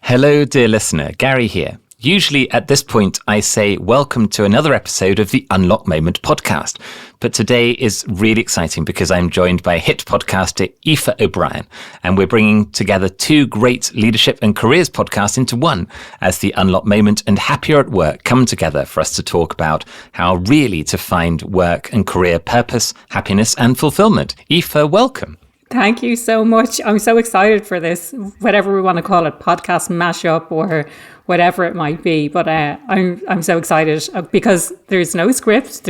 Hello, dear listener. Gary here. Usually at this point, I say welcome to another episode of the Unlock Moment podcast. But today is really exciting because I'm joined by hit podcaster Aoife O'Brien, and we're bringing together two great leadership and careers podcasts into one as the Unlock Moment and Happier at Work come together for us to talk about how really to find work and career purpose, happiness and fulfillment. Aoife, welcome. Thank you so much. I'm so excited for this, whatever we want to call it, podcast mashup or whatever it might be. But I'm so excited because there's no script.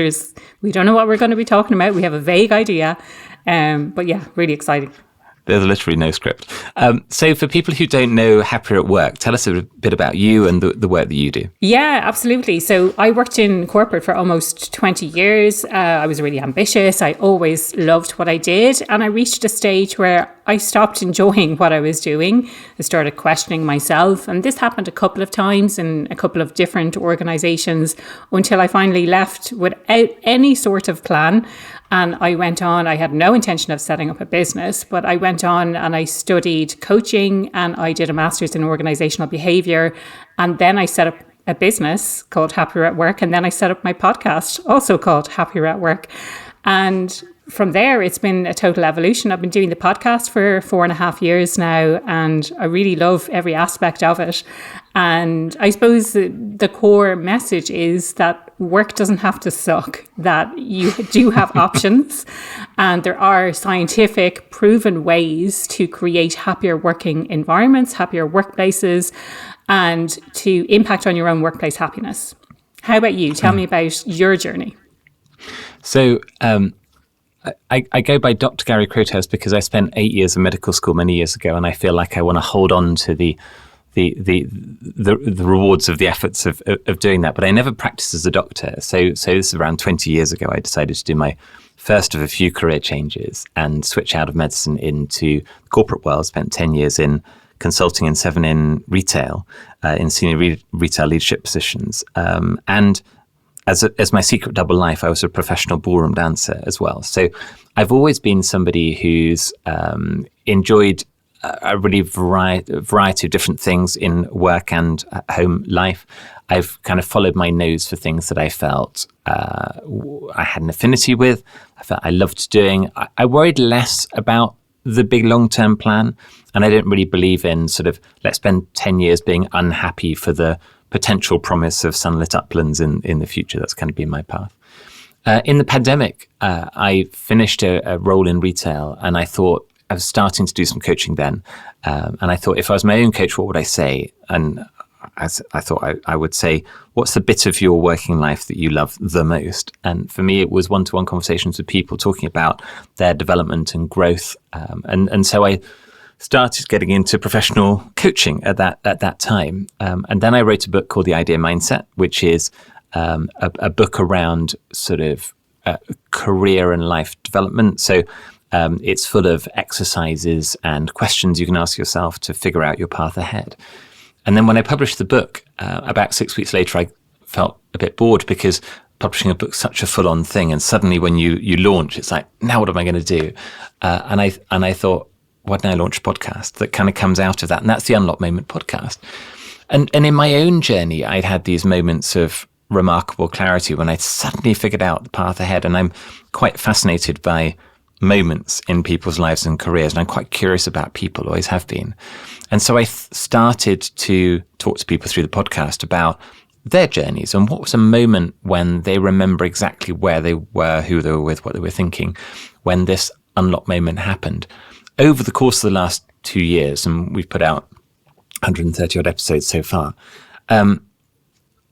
We don't know what we're going to be talking about. We have a vague idea. But yeah, really exciting. There's literally no script. So for people who don't know Happier at Work, tell us a bit about you and the work that you do. Yeah, absolutely. So I worked in corporate for almost 20 years. I was really ambitious. I always loved what I did. And I reached a stage where I stopped enjoying what I was doing. I started questioning myself. And this happened a couple of times in a couple of different organizations until I finally left without any sort of plan. And I went on, I had no intention of setting up a business, but I went on and I studied coaching and I did a master's in organizational behavior. And then I set up a business called Happier at Work. And then I set up my podcast, also called Happier at Work. And from there, it's been a total evolution. I've been doing the podcast for 4.5 years now, and I really love every aspect of it. And I suppose the core message is that work doesn't have to suck, that you do have options, and there are scientific proven ways to create happier working environments, happier workplaces, and to impact on your own workplace happiness. How about you? Tell me about your journey. So, I go by Dr. Gary Crowthouse because I spent 8 years in medical school many years ago, and I feel like I want to hold on to the rewards of the efforts of doing that. But I never practiced as a doctor. So this is around 20 years ago. I decided to do my first of a few career changes and switch out of medicine into the corporate world. Spent 10 years in consulting and 7 in retail, in senior retail leadership positions, and as my secret double life, I was a professional ballroom dancer as well. So I've always been somebody who's enjoyed a really variety of different things in work and home life. I've kind of followed my nose for things that I felt I had an affinity with, I felt I loved doing. I worried less about the big long-term plan, and I didn't really believe in sort of, let's spend 10 years being unhappy for the potential promise of sunlit uplands in the future. That's kind of been my path. In the pandemic, I finished a role in retail, and I thought I was starting to do some coaching then. And I thought, if I was my own coach, what would I say? And as I thought I would say, what's the bit of your working life that you love the most? And for me, it was one-to-one conversations with people talking about their development and growth. And so I started getting into professional coaching at that time. And then I wrote a book called The Idea Mindset, which is a book around sort of career and life development. So it's full of exercises and questions you can ask yourself to figure out your path ahead. And then when I published the book, about 6 weeks later, I felt a bit bored because publishing a book's such a full-on thing. And suddenly when you launch, it's like, now what am I going to do? And I thought, why don't I launch a podcast that kind of comes out of that? And that's the Unlock Moment podcast. And in my own journey, I'd had these moments of remarkable clarity when I suddenly figured out the path ahead. And I'm quite fascinated by moments in people's lives and careers. And I'm quite curious about people, always have been. And so I started to talk to people through the podcast about their journeys and what was a moment when they remember exactly where they were, who they were with, what they were thinking, when this unlock moment happened. Over the course of the last 2 years, and we've put out 130 odd episodes so far,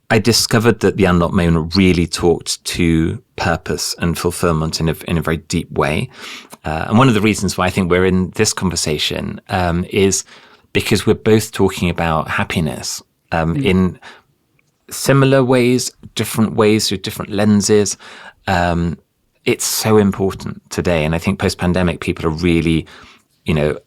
I discovered that the unlock moment really talked to purpose and fulfillment in a very deep way. And one of the reasons why I think we're in this conversation is because we're both talking about happiness in similar ways, different ways, through different lenses. It's so important today. And I think post-pandemic, people are really,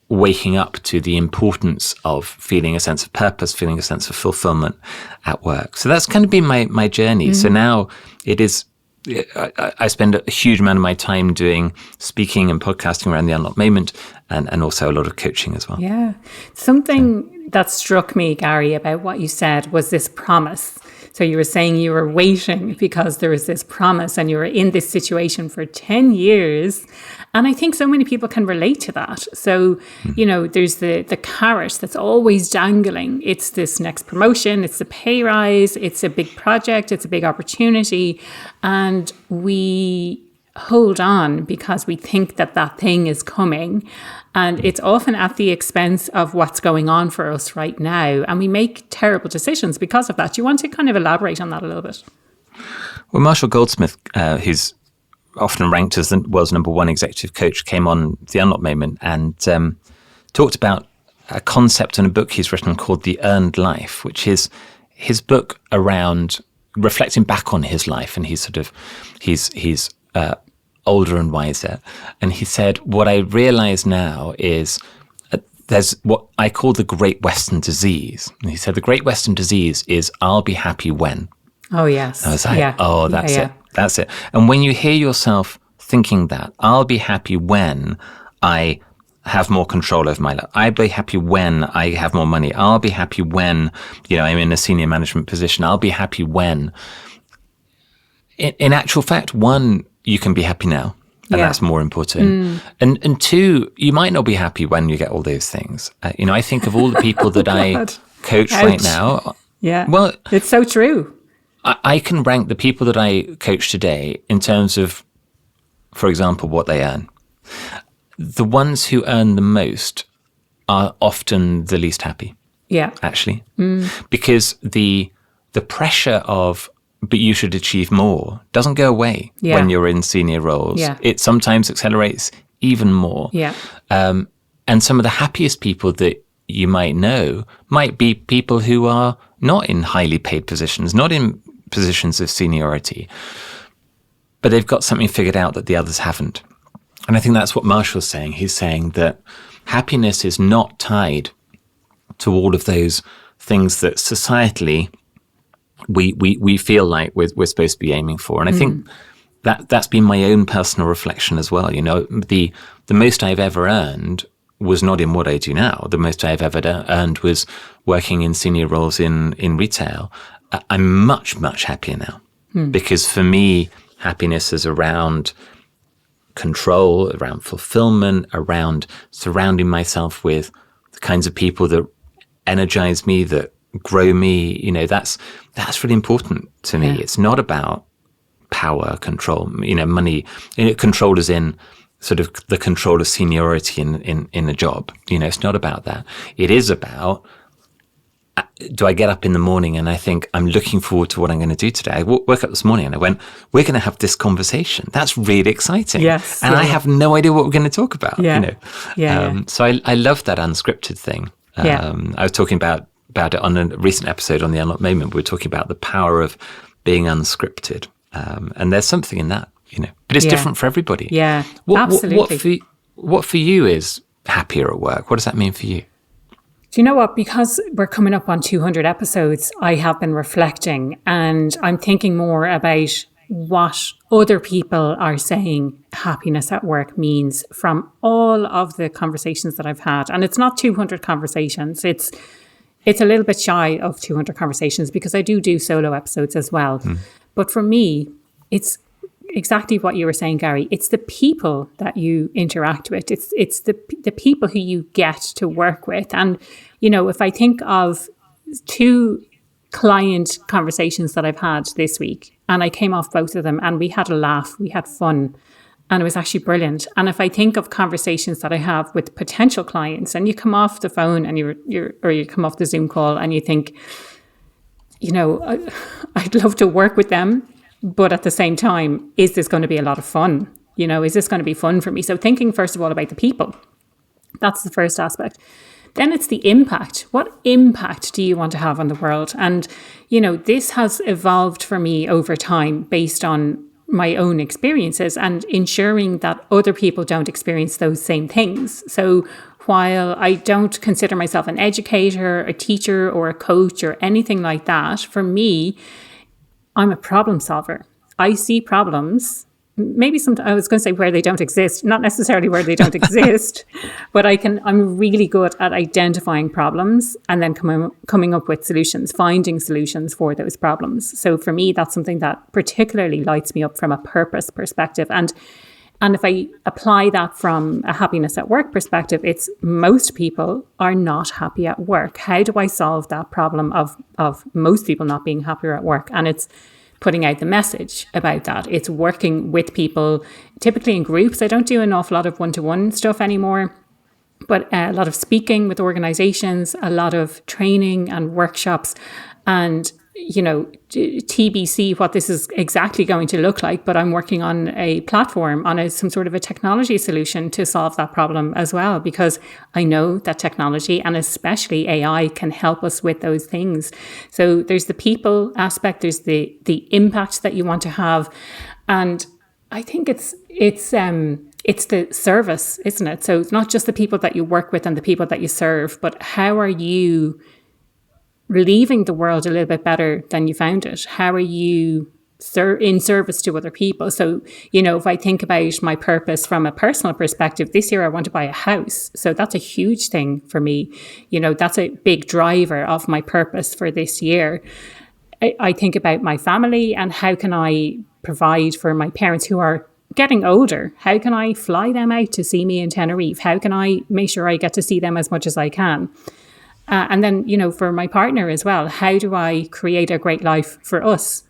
waking up to the importance of feeling a sense of purpose, feeling a sense of fulfillment at work. So that's kind of been my journey. Mm-hmm. So now it is I spend a huge amount of my time doing speaking and podcasting around the unlocked moment, and also a lot of coaching as well. Yeah. Something that struck me, Gary, about what you said was this promise. So you were saying you were waiting because there was this promise and you were in this situation for 10 years. And I think so many people can relate to that. So, there's the carrot that's always dangling. It's this next promotion, it's the pay rise, it's a big project, it's a big opportunity. And we hold on because we think that thing is coming. And it's often at the expense of what's going on for us right now. And we make terrible decisions because of that. Do you want to kind of elaborate on that a little bit? Well, Marshall Goldsmith, who's often ranked as the world's number one executive coach, came on The Unlocked Moment and talked about a concept in a book he's written called The Earned Life, which is his book around reflecting back on his life. And he's older and wiser. And he said, what I realize now is there's what I call the Great Western Disease. And he said, the Great Western Disease is I'll be happy when. Oh, yes. And I was like, that's it. That's it. And when you hear yourself thinking that, I'll be happy when I have more control over my life. I'll be happy when I have more money. I'll be happy when, I'm in a senior management position. I'll be happy when. In actual fact, one, you can be happy now, and that's more important. And two, you might not be happy when you get all those things. I think of all the people that I coach right now. Yeah. Well, it's so true. I can rank the people that I coach today in terms of, for example, what they earn. The ones who earn the most are often the least happy. Yeah. Actually. Because the pressure of, but you should achieve more, doesn't go away when you're in senior roles. Yeah. It sometimes accelerates even more. Yeah. And some of the happiest people that you might know might be people who are not in highly paid positions, not in positions of seniority, but they've got something figured out that the others haven't. And I think that's what Marshall's saying. He's saying that happiness is not tied to all of those things that societally we feel like we're supposed to be aiming for. And I think that's been my own personal reflection as well. The most I've ever earned was not in what I do now. The most I've ever earned was working in senior roles in retail. I'm much, much happier now because for me, happiness is around control, around fulfillment, around surrounding myself with the kinds of people that energize me, that grow me. That's really important to me. It's not about power, control, money. Control is in sort of the control of seniority in a job. It's not about that. It is about, do I get up in the morning and I think I'm looking forward to what I'm going to do today? I woke up this morning and I went, we're going to have this conversation. That's really exciting. Yes. And I have no idea what we're going to talk about. Yeah. So I love that unscripted thing. I was talking about it on a recent episode on The Unlocked Moment. We were talking about the power of being unscripted. And there's something in that, but it's different for everybody. Yeah, absolutely. What for you is happier at work? What does that mean for you? Do you know what? Because we're coming up on 200 episodes, I have been reflecting and I'm thinking more about what other people are saying happiness at work means from all of the conversations that I've had. And it's not 200 conversations. It's a little bit shy of 200 conversations because I do solo episodes as well. But for me, it's exactly what you were saying, Gary. It's the people that you interact with. It's the people who you get to work with. And, if I think of 2 client conversations that I've had this week, and I came off both of them and we had a laugh, we had fun, and it was actually brilliant. And if I think of conversations that I have with potential clients, and you come off the phone and you come off the Zoom call and you think, I'd love to work with them, but at the same time, is this going to be a lot of fun? Is this going to be fun for me? So thinking first of all about the people, that's the first aspect. Then it's the impact. What impact do you want to have on the world? And, this has evolved for me over time based on my own experiences and ensuring that other people don't experience those same things. So while I don't consider myself an educator, a teacher, or a coach or anything like that, for me, I'm a problem solver. I see problems. Maybe I was going to say where they don't exist, not necessarily where they don't exist, but I'm really good at identifying problems and then coming up with solutions, finding solutions for those problems. So for me, that's something that particularly lights me up from a purpose perspective. And if I apply that from a happiness at work perspective, it's most people are not happy at work. How do I solve that problem of most people not being happier at work? And it's putting out the message about that. It's working with people, typically in groups. I don't do an awful lot of one-to-one stuff anymore, but a lot of speaking with organizations, a lot of training and workshops, and TBC what this is exactly going to look like, but I'm working on a platform, on some sort of a technology solution to solve that problem as well, because I know that technology and especially AI can help us with those things. So there's the people aspect, there's the impact that you want to have, and I think it's the service, isn't it? So it's not just the people that you work with and the people that you serve, but how are you leaving the world a little bit better than you found it? How are you in service to other people? So, if I think about my purpose from a personal perspective, this year I want to buy a house. So that's a huge thing for me. That's a big driver of my purpose for this year. I think about my family and how can I provide for my parents who are getting older? How can I fly them out to see me in Tenerife? How can I make sure I get to see them as much as I can? And then, for my partner as well, how do I create a great life for us?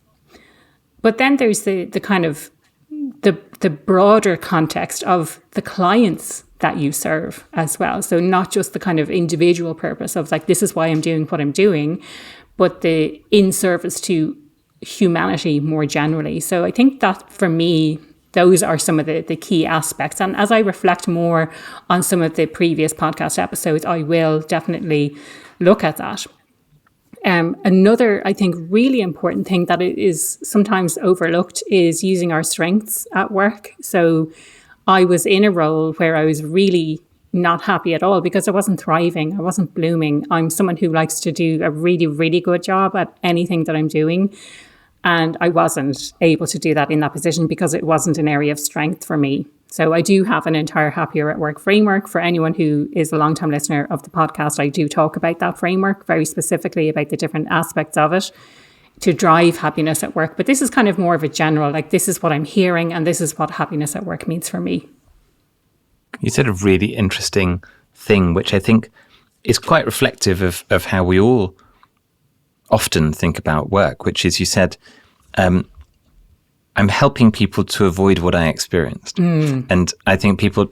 But then there's the kind of the broader context of the clients that you serve as well. So not just the kind of individual purpose of like, this is why I'm doing what I'm doing, but the in service to humanity more generally. So I think that for me, those are some of the key aspects. And as I reflect more on some of the previous podcast episodes, I will definitely look at that. Another, I think, really important thing that is sometimes overlooked is using our strengths at work. So I was in a role where I was really not happy at all because I wasn't thriving. I wasn't blooming. I'm someone who likes to do a really, really good job at anything that I'm doing. And I wasn't able to do that in that position because it wasn't an area of strength for me. So I do have an entire Happier at Work framework. For anyone who is a long-time listener of the podcast, I do talk about that framework very specifically about the different aspects of it to drive happiness at work. But this is kind of more of a general, like this is what I'm hearing and this is what happiness at work means for me. You said a really interesting thing, which I think is quite reflective of how we all often think about work, which is you said, I'm helping people to avoid what I experienced. And I think people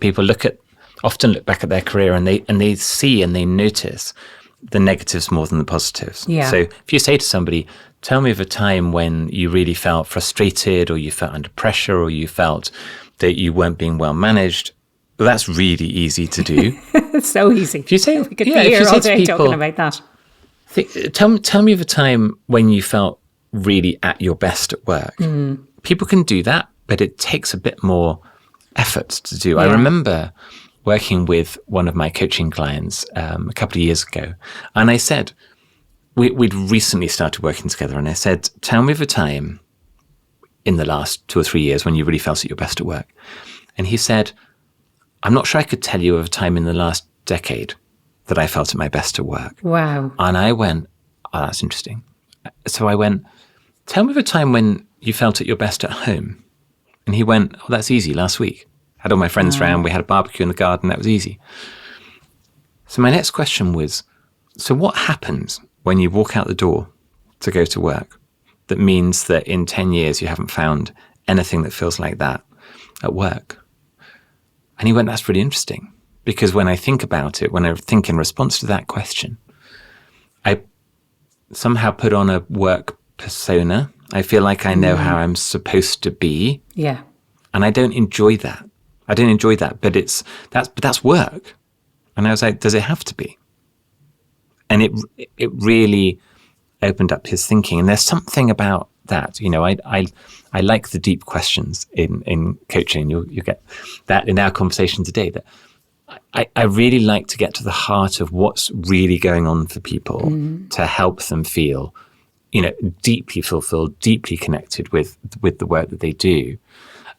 often look back at their career and they see and they notice the negatives more than the positives. Yeah. So if you say to somebody, tell me of a time when you really felt frustrated or you felt under pressure or you felt that you weren't being well managed, well, that's really easy to do. It's so easy. If you say, we could be here all day talking about that. Tell me of a time when you felt really at your best at work. People can do that, but it takes a bit more effort to do. Yeah. I remember working with one of my coaching clients a couple of years ago, and I said, we'd recently started working together, and I said, tell me of a time in the last 2 or 3 years when you really felt at your best at work. And he said, I'm not sure I could tell you of a time in the last decade that I felt at my best at work. Wow. And I went, oh, that's interesting. So I went, tell me of a time when you felt at your best at home. And he went, oh, that's easy, last week. Had all my friends round, we had a barbecue in the garden, that was easy. So my next question was, so what happens when you walk out the door to go to work that means that in 10 years you haven't found anything that feels like that at work? And he went, that's really interesting. Because when I think about it, when I think in response to that question, I somehow put on a work persona. I feel like I know how I'm supposed to be. Yeah. And I don't enjoy that. But that's work. And I was like, does it have to be? And it really opened up his thinking. And there's something about that. I like the deep questions in coaching. You'll get that in our conversation today, that I really like to get to the heart of what's really going on for people to help them feel deeply fulfilled, deeply connected with the work that they do.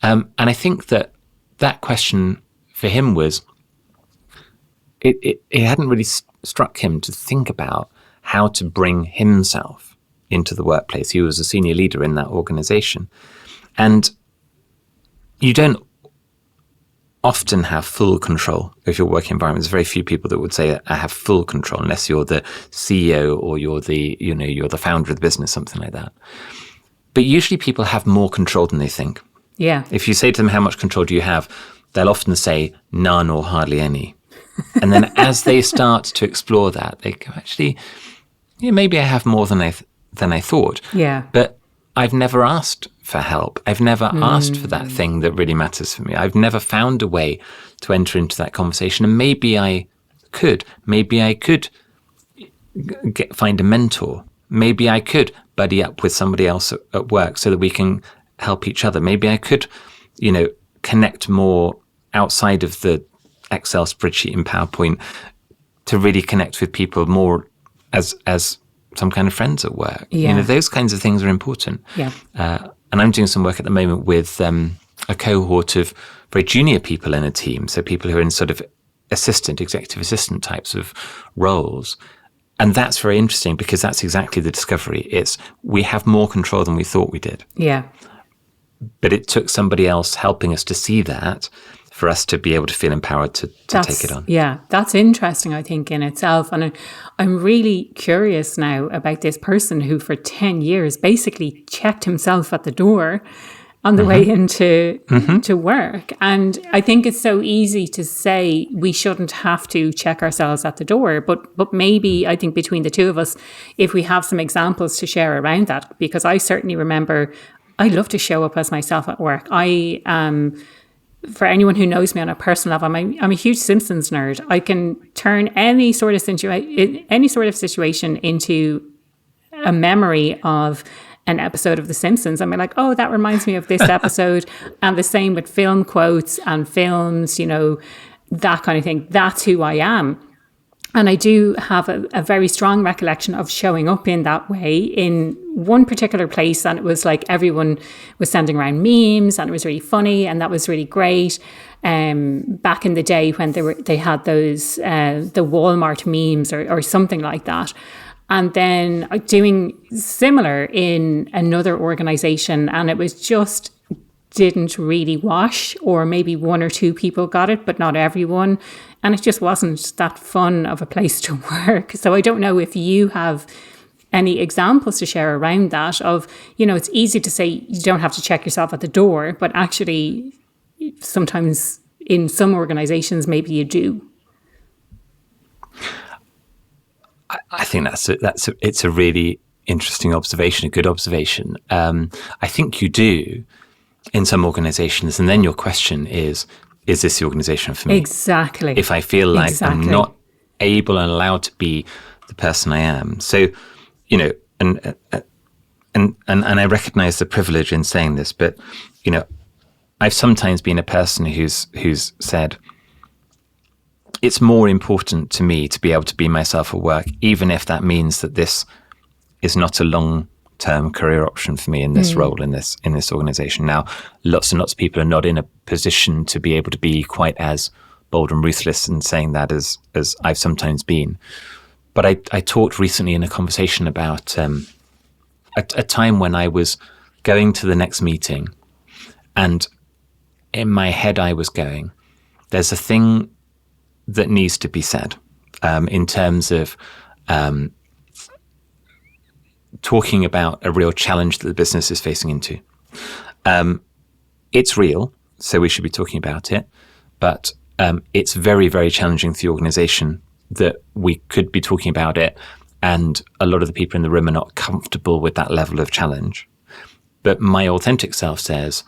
And I think that question for him was, it hadn't really struck him to think about how to bring himself into the workplace. He was a senior leader in that organization. And you don't often have full control of your work environment. There's very few people that would say, I have full control, unless you're the CEO or you're the founder of the business, something like that. But usually people have more control than they think. Yeah. If you say to them, how much control do you have? They'll often say none or hardly any. And then as they start to explore that, they go, actually, maybe I have more than I thought. Yeah. But I've never asked for help. I've never asked for that thing that really matters for me. I've never found a way to enter into that conversation. And maybe I could. Maybe I could find a mentor. Maybe I could buddy up with somebody else at work so that we can help each other. Maybe I could, connect more outside of the Excel spreadsheet and PowerPoint to really connect with people more as some kind of friends at work. Yeah. Those kinds of things are important. Yeah. And I'm doing some work at the moment with a cohort of very junior people in a team. So people who are in sort of executive assistant types of roles. And that's very interesting because that's exactly the discovery. We have more control than we thought we did. Yeah. But it took somebody else helping us to see that for us to be able to feel empowered to take it on. Yeah, that's interesting, I think, in itself. And I'm really curious now about this person who for 10 years basically checked himself at the door on the way into to work. And I think it's so easy to say we shouldn't have to check ourselves at the door. But maybe I think between the two of us, if we have some examples to share around that, because I certainly remember I love to show up as myself at work. For anyone who knows me on a personal level, I'm a huge Simpsons nerd. I can turn any sort of situation into a memory of an episode of The Simpsons. I'm like, oh, that reminds me of this episode. And the same with film quotes and films, that kind of thing. That's who I am. And I do have a very strong recollection of showing up in that way in one particular place. And it was like everyone was sending around memes and it was really funny. And that was really great. Back in the day when they had those, the Walmart memes or something like that. And then doing similar in another organization. And it was just didn't really wash, or maybe one or two people got it, but not everyone. And it just wasn't that fun of a place to work. So I don't know if you have any examples to share around that of, it's easy to say you don't have to check yourself at the door, but actually sometimes in some organizations, maybe you do. I think it's a really interesting observation, a good observation. I think you do in some organizations. And then your question is this the organization for me? Exactly. If I feel like I'm not able and allowed to be the person I am. So, and I recognize the privilege in saying this, but, I've sometimes been a person who's said, it's more important to me to be able to be myself at work, even if that means that this is not a long-term career option for me in this role, in this organization. Now, lots and lots of people are not in a position to be able to be quite as bold and ruthless in saying that as I've sometimes been. But I talked recently in a conversation about a time when I was going to the next meeting, and in my head I was going, there's a thing that needs to be said in terms of talking about a real challenge that the business is facing into. It's real, so we should be talking about it, but it's very, very challenging for the organization that we could be talking about it, and a lot of the people in the room are not comfortable with that level of challenge. But my authentic self says,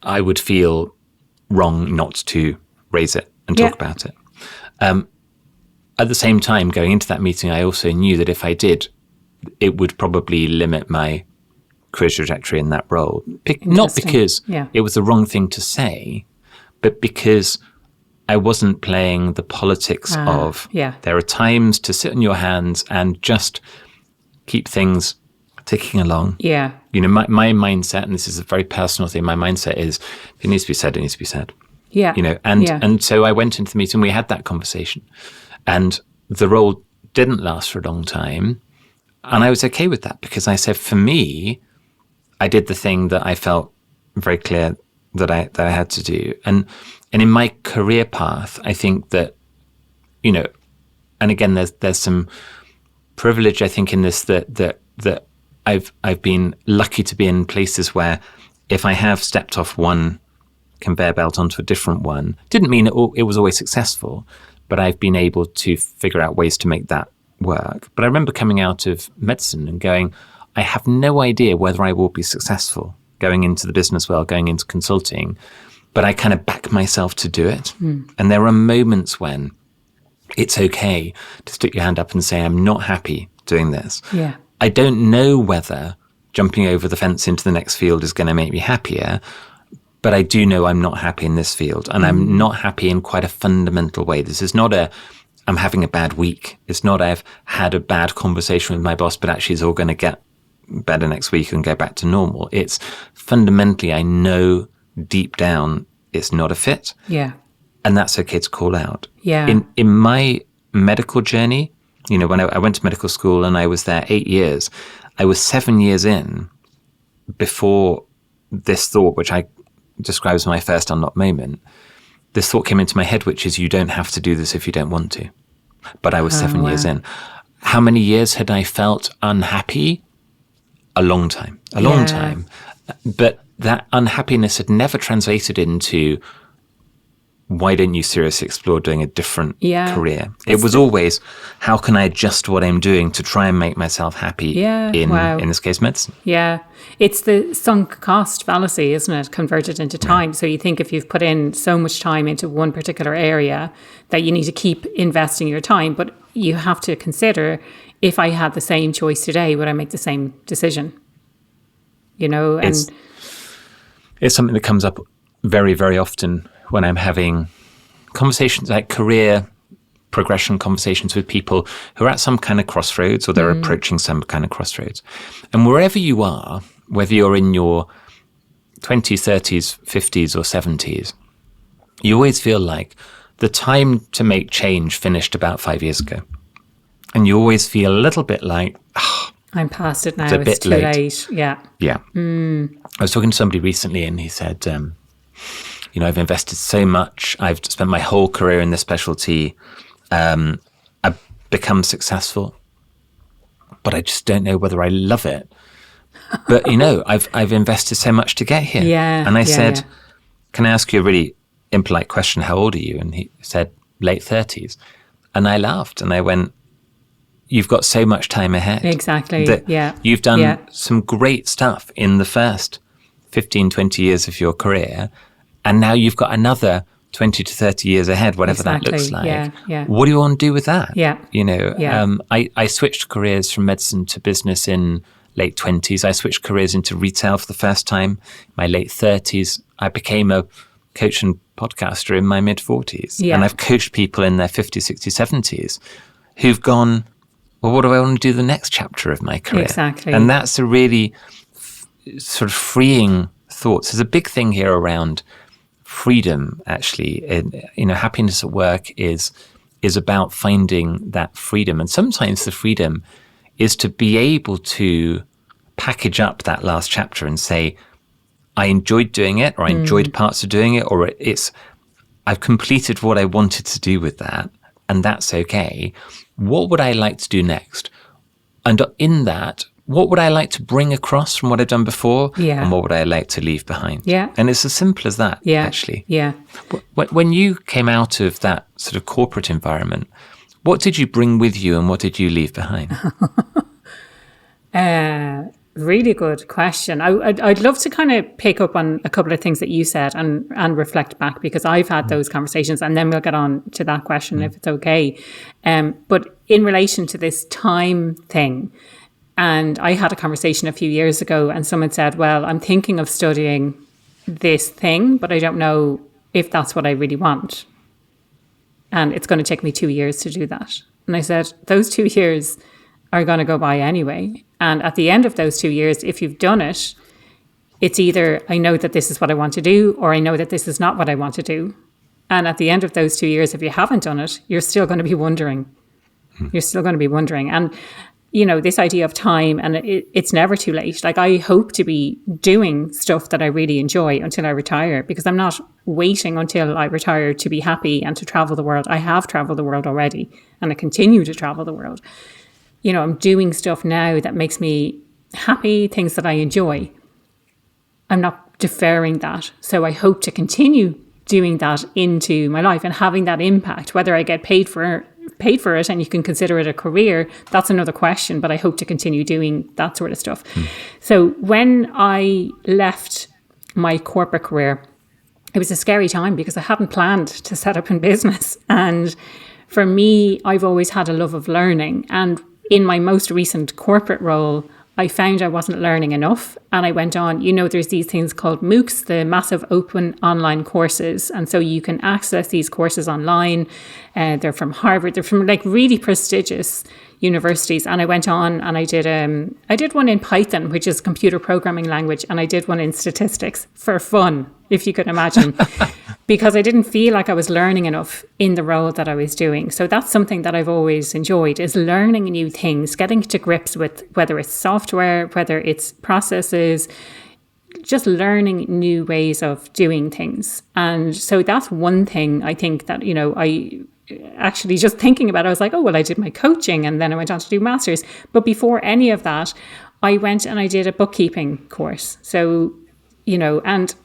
I would feel wrong not to raise it and talk about it. At the same time, going into that meeting, I also knew that if I did, it would probably limit my career trajectory in that role. Not because it was the wrong thing to say, but because I wasn't playing the politics of there are times to sit on your hands and just keep things ticking along. Yeah. My mindset, and this is a very personal thing, my mindset is, if it needs to be said, it needs to be said. Yeah. And so I went into the meeting, we had that conversation, and the role didn't last for a long time. And I was okay with that, because I said, for me, I did the thing that I felt very clear that I had to do. And in my career path, I think that, and again, there's some privilege, I think, in this, that I've been lucky to be in places where if I have stepped off one conveyor belt onto a different one, didn't mean it was always successful, but I've been able to figure out ways to make that work. But I remember coming out of medicine and going, I have no idea whether I will be successful going into the business world, going into consulting, but I kind of back myself to do it. And there are moments when it's okay to stick your hand up and say, I'm not happy doing this. Yeah. I don't know whether jumping over the fence into the next field is going to make me happier, but I do know I'm not happy in this field, and I'm not happy in quite a fundamental way. This is not I'm having a bad week. It's not I've had a bad conversation with my boss, but actually it's all going to get better next week and go back to normal. It's fundamentally, I know deep down it's not a fit. Yeah. And that's okay to call out. Yeah. In my medical journey, when I went to medical school and I was there 8 years, I was 7 years in before this thought, which I describe as my first unlock moment. This thought came into my head, which is, you don't have to do this if you don't want to. But I was 7 years in. How many years had I felt unhappy? A long time. But that unhappiness had never translated into, why don't you seriously explore doing a different career? It was always, how can I adjust what I'm doing to try and make myself happy in this case, medicine? Yeah. It's the sunk cost fallacy, isn't it? Converted into time. Yeah. So you think if you've put in so much time into one particular area that you need to keep investing your time, but you have to consider, if I had the same choice today, would I make the same decision? And it's something that comes up very, very often when I'm having conversations, like career progression conversations with people who are at some kind of crossroads, or they're approaching some kind of crossroads. And wherever you are, whether you're in your 20s, 30s, 50s or 70s, you always feel like the time to make change finished about 5 years ago. And you always feel a little bit like, I'm past it now, it's too late. Yeah. I was talking to somebody recently and he said, I've invested so much. I've spent my whole career in this specialty. I've become successful, but I just don't know whether I love it. But, I've invested so much to get here. Yeah. And I said, can I ask you a really impolite question? How old are you? And he said, late 30s. And I laughed and I went, you've got so much time ahead. Exactly. You've done some great stuff in the first 15, 20 years of your career. And now you've got another 20 to 30 years ahead, whatever that looks like. Yeah. What do you want to do with that? Yeah. I switched careers from medicine to business in late 20s. I switched careers into retail for the first time in my late 30s. I became a coach and podcaster in my mid 40s. Yeah. And I've coached people in their 50s, 60s, 70s who've gone, well, what do I want to do the next chapter of my career? Exactly. And that's a really sort of freeing thought. There's a big thing here around freedom, actually. Happiness at work is about finding that freedom. And sometimes the freedom is to be able to package up that last chapter and say, I enjoyed doing it, or I enjoyed parts of doing it, or I've completed what I wanted to do with that, and that's okay. What would I like to do next? And in that, what would I like to bring across from what I've done before? Yeah. And what would I like to leave behind? Yeah. And it's as simple as that, actually. Yeah. When you came out of that sort of corporate environment, what did you bring with you and what did you leave behind? Really good question. I'd love to kind of pick up on a couple of things that you said and reflect back, because I've had those conversations, and then we'll get on to that question if it's okay. But in relation to this time thing, and I had a conversation a few years ago and someone said, well, I'm thinking of studying this thing, but I don't know if that's what I really want. And it's going to take me 2 years to do that. And I said, those 2 years are going to go by anyway. And at the end of those 2 years, if you've done it, it's either I know that this is what I want to do, or I know that this is not what I want to do. And at the end of those 2 years, if you haven't done it, you're still going to be wondering. You're still going to be wondering. And, you know, this idea of time, and it's never too late. Like, I hope to be doing stuff that I really enjoy until I retire, because I'm not waiting until I retire to be happy and to travel the world. I have traveled the world already, and I continue to travel the world. You know, I'm doing stuff now that makes me happy, things that I enjoy. I'm not deferring that. So I hope to continue doing that into my life and having that impact, whether I get paid for it and you can consider it a career, that's another question, but I hope to continue doing that sort of stuff. So when I left my corporate career, it was a scary time because I hadn't planned to set up in business. And for me, I've always had a love of learning. And in my most recent corporate role, I found I wasn't learning enough. And I went on, you know, there's these things called MOOCs, the massive open online courses. And so you can access these courses online. They're from Harvard. They're from like really prestigious universities. And I went on and I did one in Python, which is computer programming language. And I did one in statistics for fun, if you could imagine, because I didn't feel like I was learning enough in the role that I was doing. So that's something that I've always enjoyed, is learning new things, getting to grips with whether it's software, whether it's processes, just learning new ways of doing things. And so that's one thing I think that, you know, I actually just thinking about it, I was like, oh, well, I did my coaching and then I went on to do masters. But before any of that, I went and I did a bookkeeping course. So, you know, and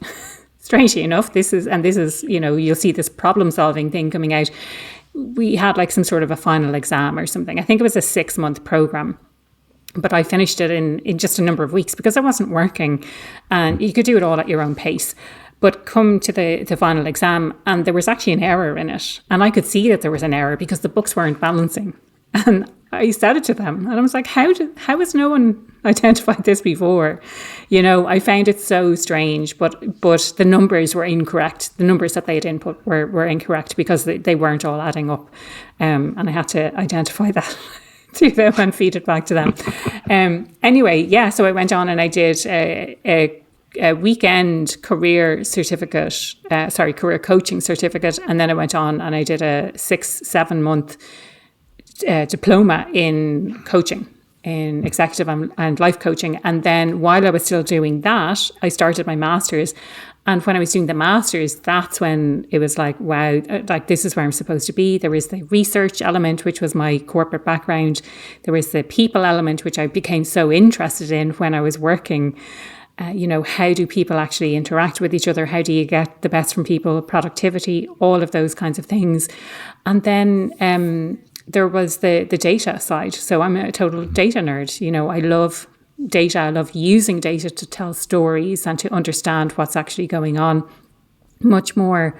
strangely enough, this is, you know, you'll see this problem solving thing coming out. We had like some sort of a final exam or something. I think it was a 6-month program, but I finished it in just a number of weeks because I wasn't working, and you could do it all at your own pace. But come to the final exam, and there was actually an error in it. And I could see that there was an error because the books weren't balancing. And I said it to them. And I was like, how has no one identified this before? You know, I found it so strange. But the numbers were incorrect. The numbers that they had input were incorrect because they weren't all adding up. And I had to identify that to them and feed it back to them. Anyway, yeah, so I went on and I did a weekend career coaching certificate. And then I went on and I did a 6-7 month diploma in coaching, in executive and life coaching. And then while I was still doing that, I started my master's. And when I was doing the master's, that's when it was like, wow, like this is where I'm supposed to be. There was the research element, which was my corporate background. There was the people element, which I became so interested in when I was working. You know, how do people actually interact with each other? How do you get the best from people? Productivity, all of those kinds of things. And then there was the data side. So I'm a total data nerd. You know, I love data. I love using data to tell stories and to understand what's actually going on. I'm much more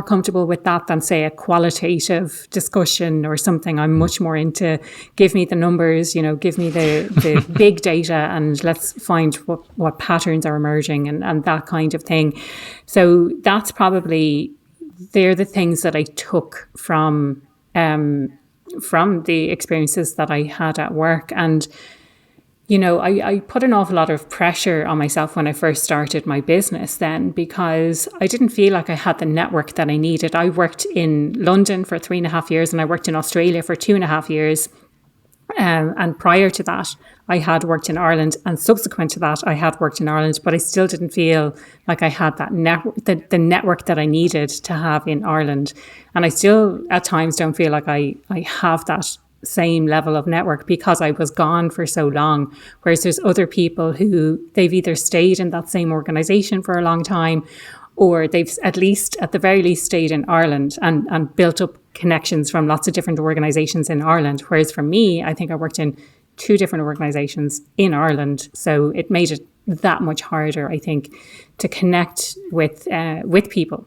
comfortable with that than, say, a qualitative discussion or something. I'm much more into give me the numbers, you know, give me the big data and let's find what patterns are emerging and that kind of thing. So that's probably, they're the things that I took from the experiences that I had at work. And you know, I put an awful lot of pressure on myself when I first started my business then, because I didn't feel like I had the network that I needed. I worked in London for 3.5 years and I worked in Australia for 2.5 years. And prior to that, I had worked in Ireland, and subsequent to that, I had worked in Ireland, but I still didn't feel like I had that network, the network that I needed to have in Ireland. And I still at times don't feel like I have that same level of network because I was gone for so long. Whereas there's other people who they've either stayed in that same organization for a long time, or they've at the very least stayed in Ireland and built up connections from lots of different organizations in Ireland. Whereas for me, I think I worked in 2 different organizations in Ireland. So it made it that much harder, I think, to connect with people.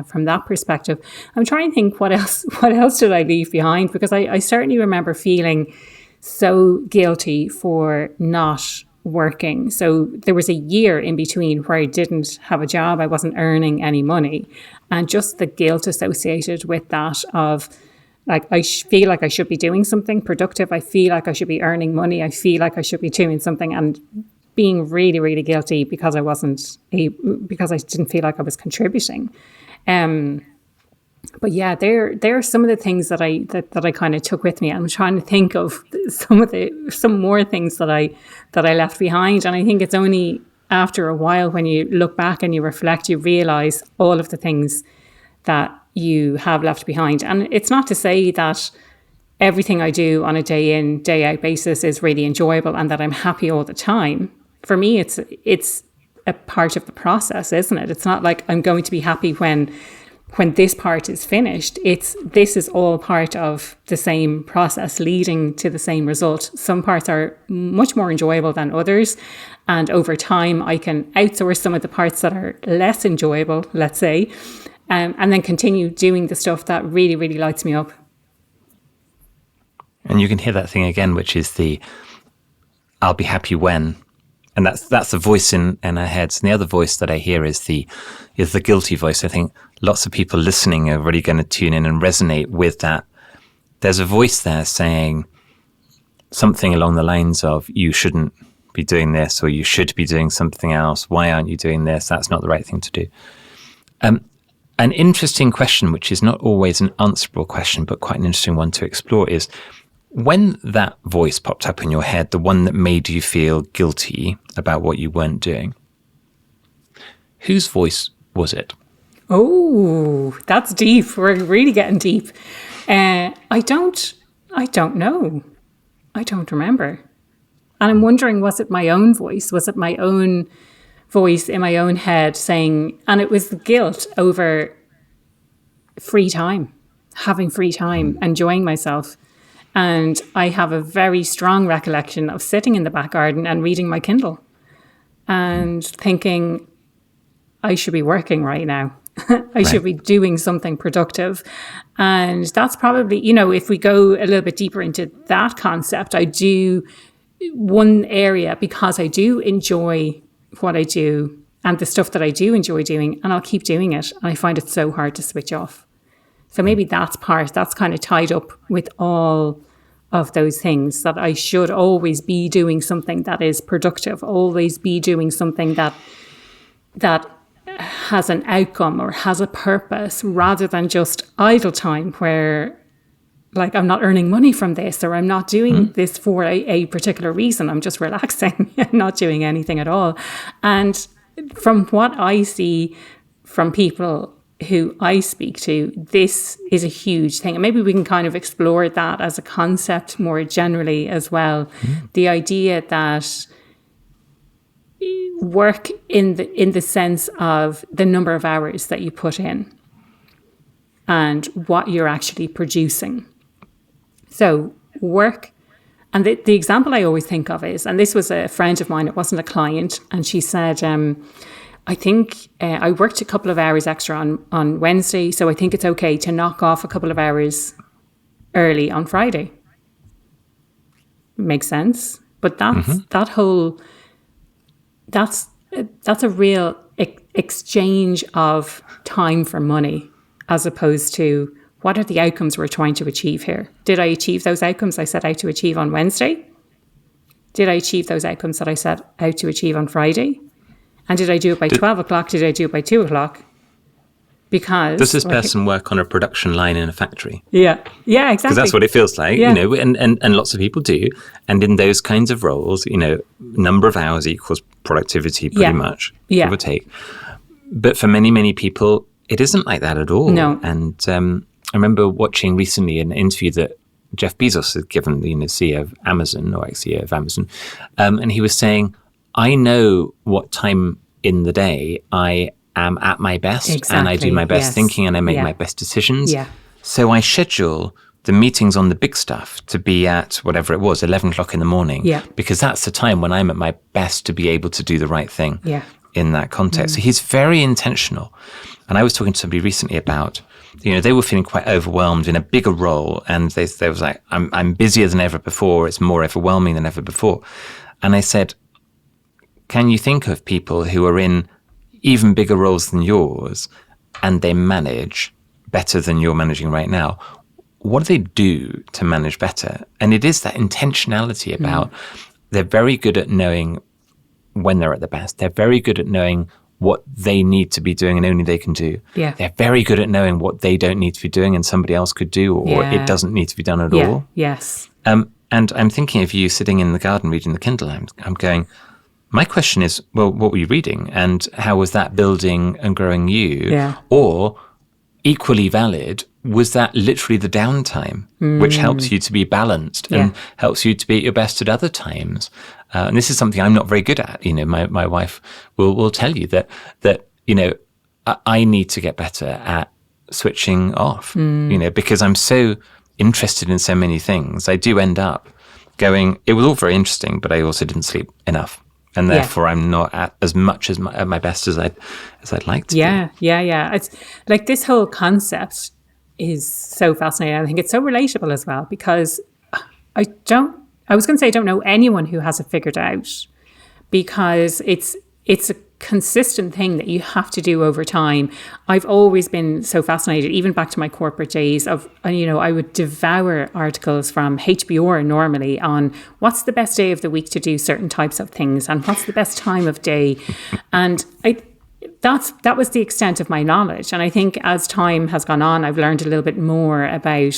From that perspective, I'm trying to think what else did I leave behind? Because I certainly remember feeling so guilty for not working. So there was a year in between where I didn't have a job. I wasn't earning any money. And just the guilt associated with that of, Like feel like I should be doing something productive. I feel like I should be earning money. I feel like I should be doing something, and being really, really guilty because because I didn't feel like I was contributing. But yeah, there are some of the things that I kind of took with me. I'm trying to think of some more things that I left behind, and I think it's only after a while, when you look back and you reflect, you realize all of the things that you have left behind. And it's not to say that everything I do on a day in, day out basis is really enjoyable and that I'm happy all the time. For me, it's a part of the process, isn't it? It's not like I'm going to be happy when this part is finished. This is all part of the same process leading to the same result. Some parts are much more enjoyable than others. And over time, I can outsource some of the parts that are less enjoyable, let's say, and then continue doing the stuff that really, really lights me up. And you can hear that thing again, which is I'll be happy when. And that's the voice in our heads. And the other voice that I hear is the guilty voice. I think lots of people listening are really going to tune in and resonate with that. There's a voice there saying something along the lines of, you shouldn't be doing this, or you should be doing something else. Why aren't you doing this? That's not the right thing to do. An interesting question, which is not always an answerable question, but quite an interesting one to explore, is when that voice popped up in your head, the one that made you feel guilty about what you weren't doing, whose voice was it? Oh, that's deep. We're really getting deep. I don't know. I don't remember. And I'm wondering, was it my own voice? Was it my own voice in my own head saying, and it was the guilt over free time, having free time, enjoying myself. And I have a very strong recollection of sitting in the back garden and reading my Kindle and thinking, I should be working right now. I should be doing something productive. And that's probably, if we go a little bit deeper into that concept, one area, because I do enjoy what I do and the stuff that I do enjoy doing, and I'll keep doing it. And I find it so hard to switch off. So maybe that's kind of tied up with all of those things, that I should always be doing something that is productive, always be doing something that has an outcome or has a purpose, rather than just idle time where, like, I'm not earning money from this, or I'm not doing this for a particular reason. I'm just relaxing and not doing anything at all. And from what I see from people who I speak to, this is a huge thing. And maybe we can kind of explore that as a concept more generally as well. The idea that work in the sense of the number of hours that you put in and what you're actually producing. So work, and the example I always think of is, and this was a friend of mine, it wasn't a client, and she said, I think I worked a couple of hours extra on Wednesday, so I think it's okay to knock off a couple of hours early on Friday. Makes sense. But that's a real exchange of time for money, as opposed to what are the outcomes we're trying to achieve here? Did I achieve those outcomes I set out to achieve on Wednesday? Did I achieve those outcomes that I set out to achieve on Friday? And did I do it by 12 o'clock? Did I do it by 2 o'clock? Because does this person work on a production line in a factory? Yeah, exactly. Because that's what it feels like, and lots of people do. And in those kinds of roles, number of hours equals productivity pretty much, give or take. But for many, many people, it isn't like that at all. No. And I remember watching recently an interview that Jeff Bezos had given, CEO of Amazon, or ex-CEO of Amazon, and he was saying, I know what time in the day I am at my best, and I do my best thinking, and I make my best decisions. Yeah. So I schedule the meetings on the big stuff to be at whatever it was, 11 o'clock in the morning, because that's the time when I'm at my best to be able to do the right thing in that context. So he's very intentional. And I was talking to somebody recently about, they were feeling quite overwhelmed in a bigger role, and they was like, I'm busier than ever before. It's more overwhelming than ever before. And I said, can you think of people who are in even bigger roles than yours and they manage better than you're managing right now? what do they do to manage better? And it is that intentionality about they're very good at knowing when they're at the best. They're very good at knowing what they need to be doing and only they can do. Yeah. They're very good at knowing what they don't need to be doing and somebody else could do, or it doesn't need to be done at all. Yes. And I'm thinking of you sitting in the garden reading the Kindle. I'm going, my question is, well, what were you reading? And how was that building and growing you? Yeah. Or equally valid, was that literally the downtime, which helps you to be balanced and helps you to be at your best at other times? And this is something I'm not very good at. You know, my wife will tell you that you know, I need to get better at switching off. You know, because I'm so interested in so many things, I do end up going, it was all very interesting, but I also didn't sleep enough. And therefore, I'm not at as much as at my best as I'd like to be. Yeah. It's like this whole concept is so fascinating. I think it's so relatable as well, because I was going to say I don't know anyone who has it figured out, because it's a consistent thing that you have to do over time. I've always been so fascinated, even back to my corporate days, of, you know, I would devour articles from HBR normally on what's the best day of the week to do certain types of things and what's the best time of day. And that was the extent of my knowledge. And I think as time has gone on, I've learned a little bit more about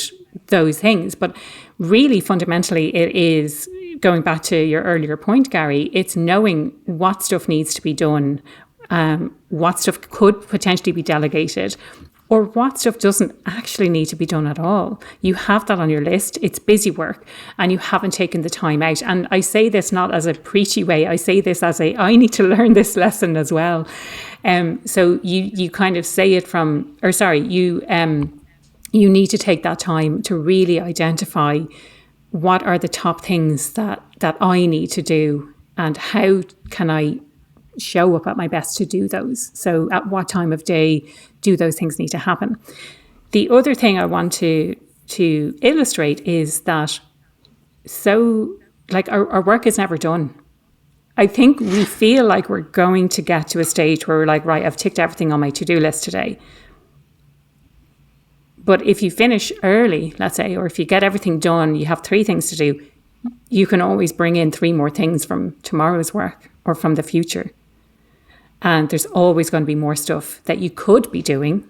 those things. But really, fundamentally, it is, going back to your earlier point, Gary, it's knowing what stuff needs to be done, what stuff could potentially be delegated, or what stuff doesn't actually need to be done at all. You have that on your list. It's busy work and you haven't taken the time out. And I say this not as a preachy way. I say this as I need to learn this lesson as well. So you kind of say it you need to take that time to really identify what are the top things that I need to do and how can I show up at my best to do those. So at what time of day do those things need to happen? The other thing I want to illustrate is that, so like our work is never done. I think we feel like we're going to get to a stage where we're like, right, I've ticked everything on my to-do list today. But if you finish early, let's say, or if you get everything done, you have 3 things to do, you can always bring in 3 more things from tomorrow's work or from the future. And there's always going to be more stuff that you could be doing.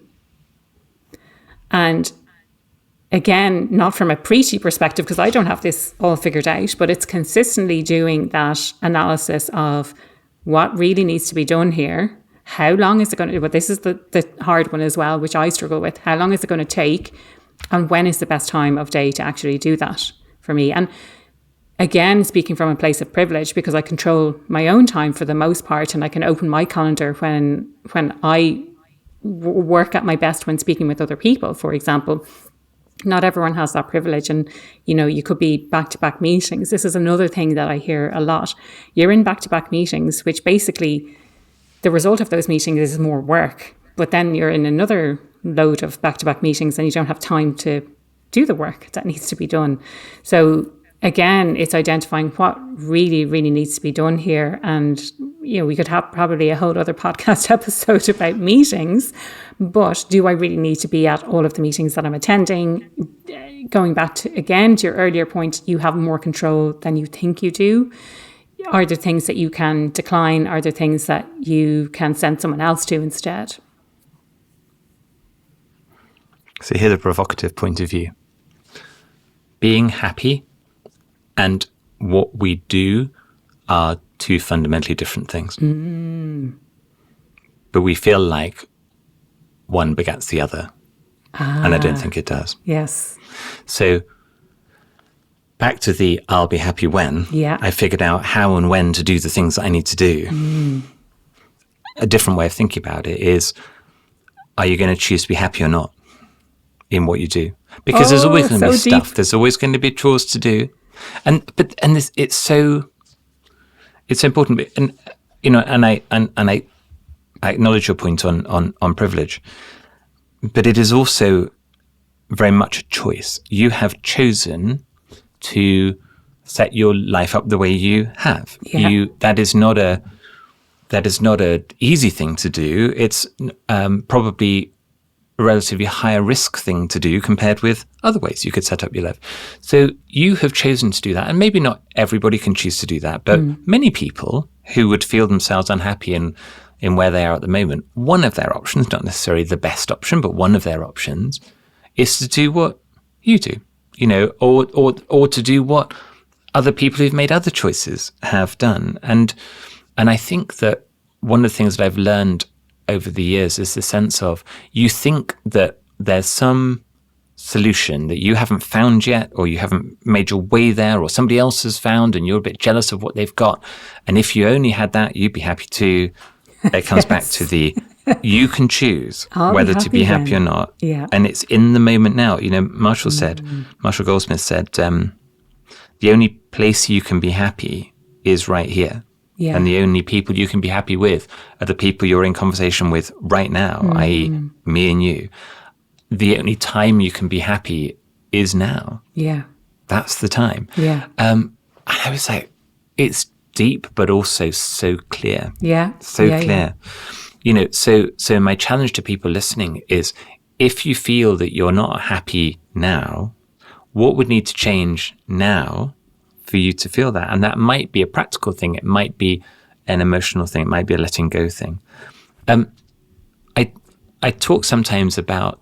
And again, not from a preachy perspective, because I don't have this all figured out, but it's consistently doing that analysis of what really needs to be done here. How long is it going to do? But this is the hard one as well, which I struggle with. How long is it going to take? And when is the best time of day to actually do that for me? And again, speaking from a place of privilege, because I control my own time for the most part, and I can open my calendar when I work at my best when speaking with other people, for example. Not everyone has that privilege. And, you know, you could be back-to-back meetings. This is another thing that I hear a lot. You're in back-to-back meetings, which basically the result of those meetings is more work, but then you're in another load of back-to-back meetings and you don't have time to do the work that needs to be done. So again, it's identifying what really, really needs to be done here. And, you know, we could have probably a whole other podcast episode about meetings, but do I really need to be at all of the meetings that I'm attending? Going back to, again, to your earlier point, you have more control than you think you do. Are there things that you can decline? Are there things that you can send someone else to instead? So here's a provocative point of view. Being happy and what we do are 2 fundamentally different things. But we feel like one begets the other. And I don't think it does. Yes. So back to the I'll be happy when, I figured out how and when to do the things that I need to do. A different way of thinking about it is, are you going to choose to be happy or not in what you do? Because there's always going to be stuff. Deep. There's always going to be chores to do. It's so important. And, you know, and I acknowledge your point on privilege, but it is also very much a choice. You have chosen to set your life up the way you have. That is not a easy thing to do. It's probably a relatively higher risk thing to do compared with other ways you could set up your life. So you have chosen to do that. And maybe not everybody can choose to do that, but many people who would feel themselves unhappy in where they are at the moment, one of their options, not necessarily the best option, but one of their options is to do what you do, or to do what other people who've made other choices have done. And I think that one of the things that I've learned over the years is the sense of, you think that there's some solution that you haven't found yet, or you haven't made your way there, or somebody else has found and you're a bit jealous of what they've got. And if you only had that, you'd be happy too. It comes back to you can choose whether to be happy or not. Yeah. And it's in the moment now. Marshall Goldsmith said, the only place you can be happy is right here. Yeah. And the only people you can be happy with are the people you're in conversation with right now, i.e. me and you. The only time you can be happy is now. Yeah. That's the time. Yeah. And I was like, it's deep, but also so clear. Yeah. So clear. Yeah. So my challenge to people listening is, if you feel that you're not happy now, what would need to change now for you to feel that? And that might be a practical thing. It might be an emotional thing. It might be a letting go thing. I talk sometimes about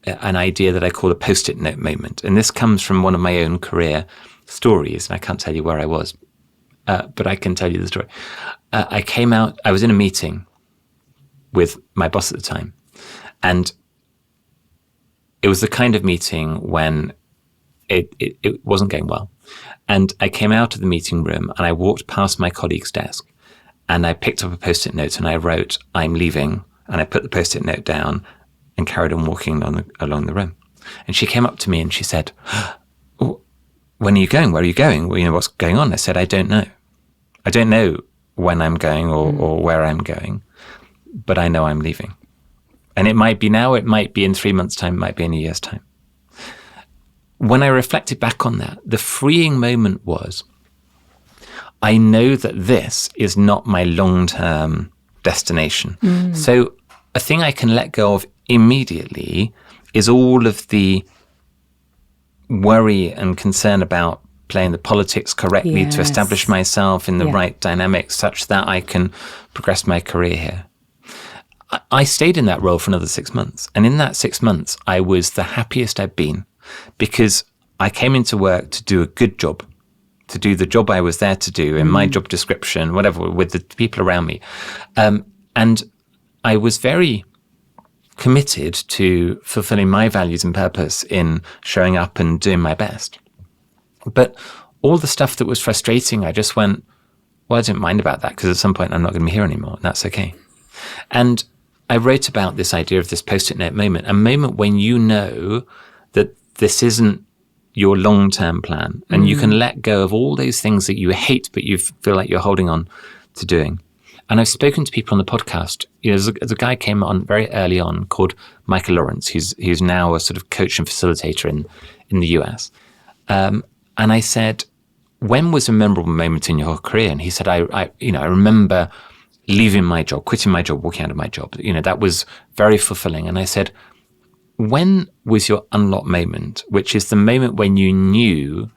an idea that I call a post-it note moment. And this comes from one of my own career stories. And I can't tell you where I was, but I can tell you the story. I was in a meeting with my boss at the time. And it was the kind of meeting when it wasn't going well. And I came out of the meeting room and I walked past my colleague's desk and I picked up a post-it note and I wrote, "I'm leaving." And I put the post-it note down and carried on walking along the room. And she came up to me and she said, "Oh, when are you going? Where are you going? Well, what's going on?" I said, "I don't know. I don't know when I'm going or where I'm going, but I know I'm leaving. And it might be now, it might be in 3 months' time, it might be in a year's time." When I reflected back on that, the freeing moment was, I know that this is not my long-term destination. So a thing I can let go of immediately is all of the worry and concern about playing the politics correctly to establish myself in the right dynamics such that I can progress my career here. I stayed in that role for another 6 months. And in that 6 months, I was the happiest I've been, because I came into work to do a good job, to do the job I was there to do in my job description, whatever, with the people around me. And I was very committed to fulfilling my values and purpose in showing up and doing my best. But all the stuff that was frustrating, I just went, well, I didn't mind about that, because at some point I'm not going to be here anymore, and that's okay. And I wrote about this idea of this post-it note moment, a moment when you know that this isn't your long-term plan, and you can let go of all those things that you hate, but you feel like you're holding on to doing. And I've spoken to people on the podcast. There's a guy came on very early on called Michael Lawrence, who's now a sort of coach and facilitator in the US. And I said, when was a memorable moment in your career? And he said, I remember leaving my job, quitting my job, walking out of my job. That was very fulfilling. And I said, when was your unlock moment, which is the moment when you knew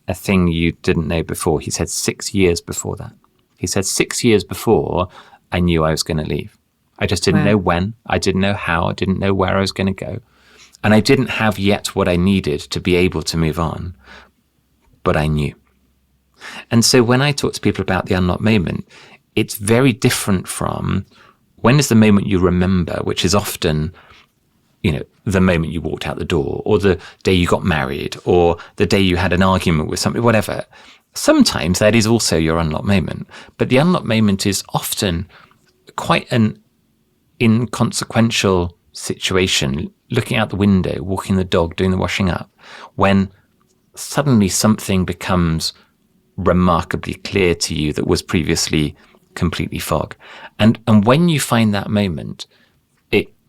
a thing you didn't know before? He said 6 years before that. He said 6 years before I knew I was going to leave. I just didn't know when. I didn't know how. I didn't know where I was going to go. And I didn't have yet what I needed to be able to move on. But I knew. And so when I talk to people about the unlock moment, it's very different from when is the moment you remember, which is often, the moment you walked out the door, or the day you got married, or the day you had an argument with somebody, whatever. Sometimes that is also your unlock moment. But the unlock moment is often quite an inconsequential situation, looking out the window, walking the dog, doing the washing up, when suddenly something becomes remarkably clear to you that was previously completely fog. And when you find that moment,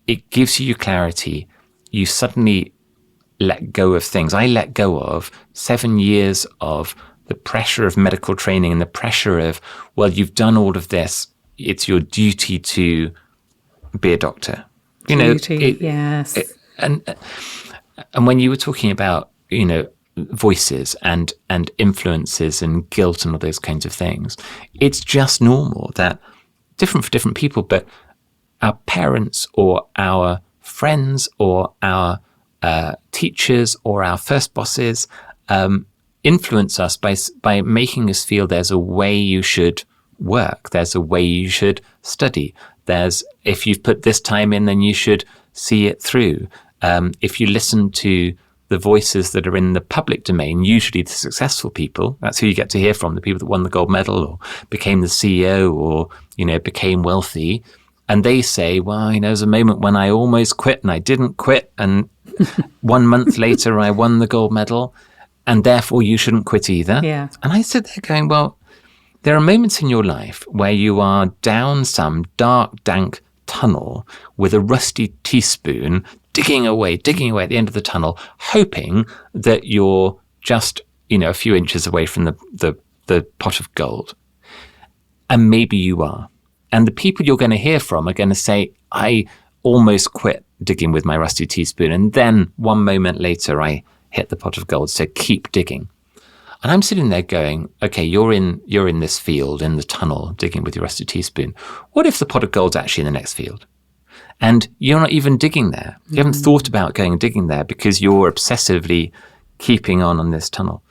it gives you clarity. You suddenly let go of things. I let go of 7 years of the pressure of medical training and the pressure of, well, you've done all of this. It's your duty to be a doctor. Beauty, yes. And when you were talking about, voices and influences and guilt and all those kinds of things, it's just normal that different for different people, but our parents or our friends or our teachers or our first bosses influence us by making us feel there's a way you should work, there's a way you should study, if you've put this time in, then you should see it through. If you listen to the voices that are in the public domain, usually the successful people, that's who you get to hear from, the people that won the gold medal or became the CEO or, became wealthy. And they say, well, there's a moment when I almost quit and I didn't quit. And 1 month later, I won the gold medal. And therefore, you shouldn't quit either. Yeah. And I sit there going, well, there are moments in your life where you are down some dark, dank tunnel with a rusty teaspoon, digging away at the end of the tunnel, hoping that you're just, a few inches away from the pot of gold. And maybe you are. And the people you're going to hear from are going to say, I almost quit digging with my rusty teaspoon. And then 1 moment later, I hit the pot of gold. So keep digging. And I'm sitting there going, okay, you're in this field, in the tunnel, digging with your rusty teaspoon. What if the pot of gold's actually in the next field? And you're not even digging there. You haven't thought about going and digging there because you're obsessively keeping on this tunnel.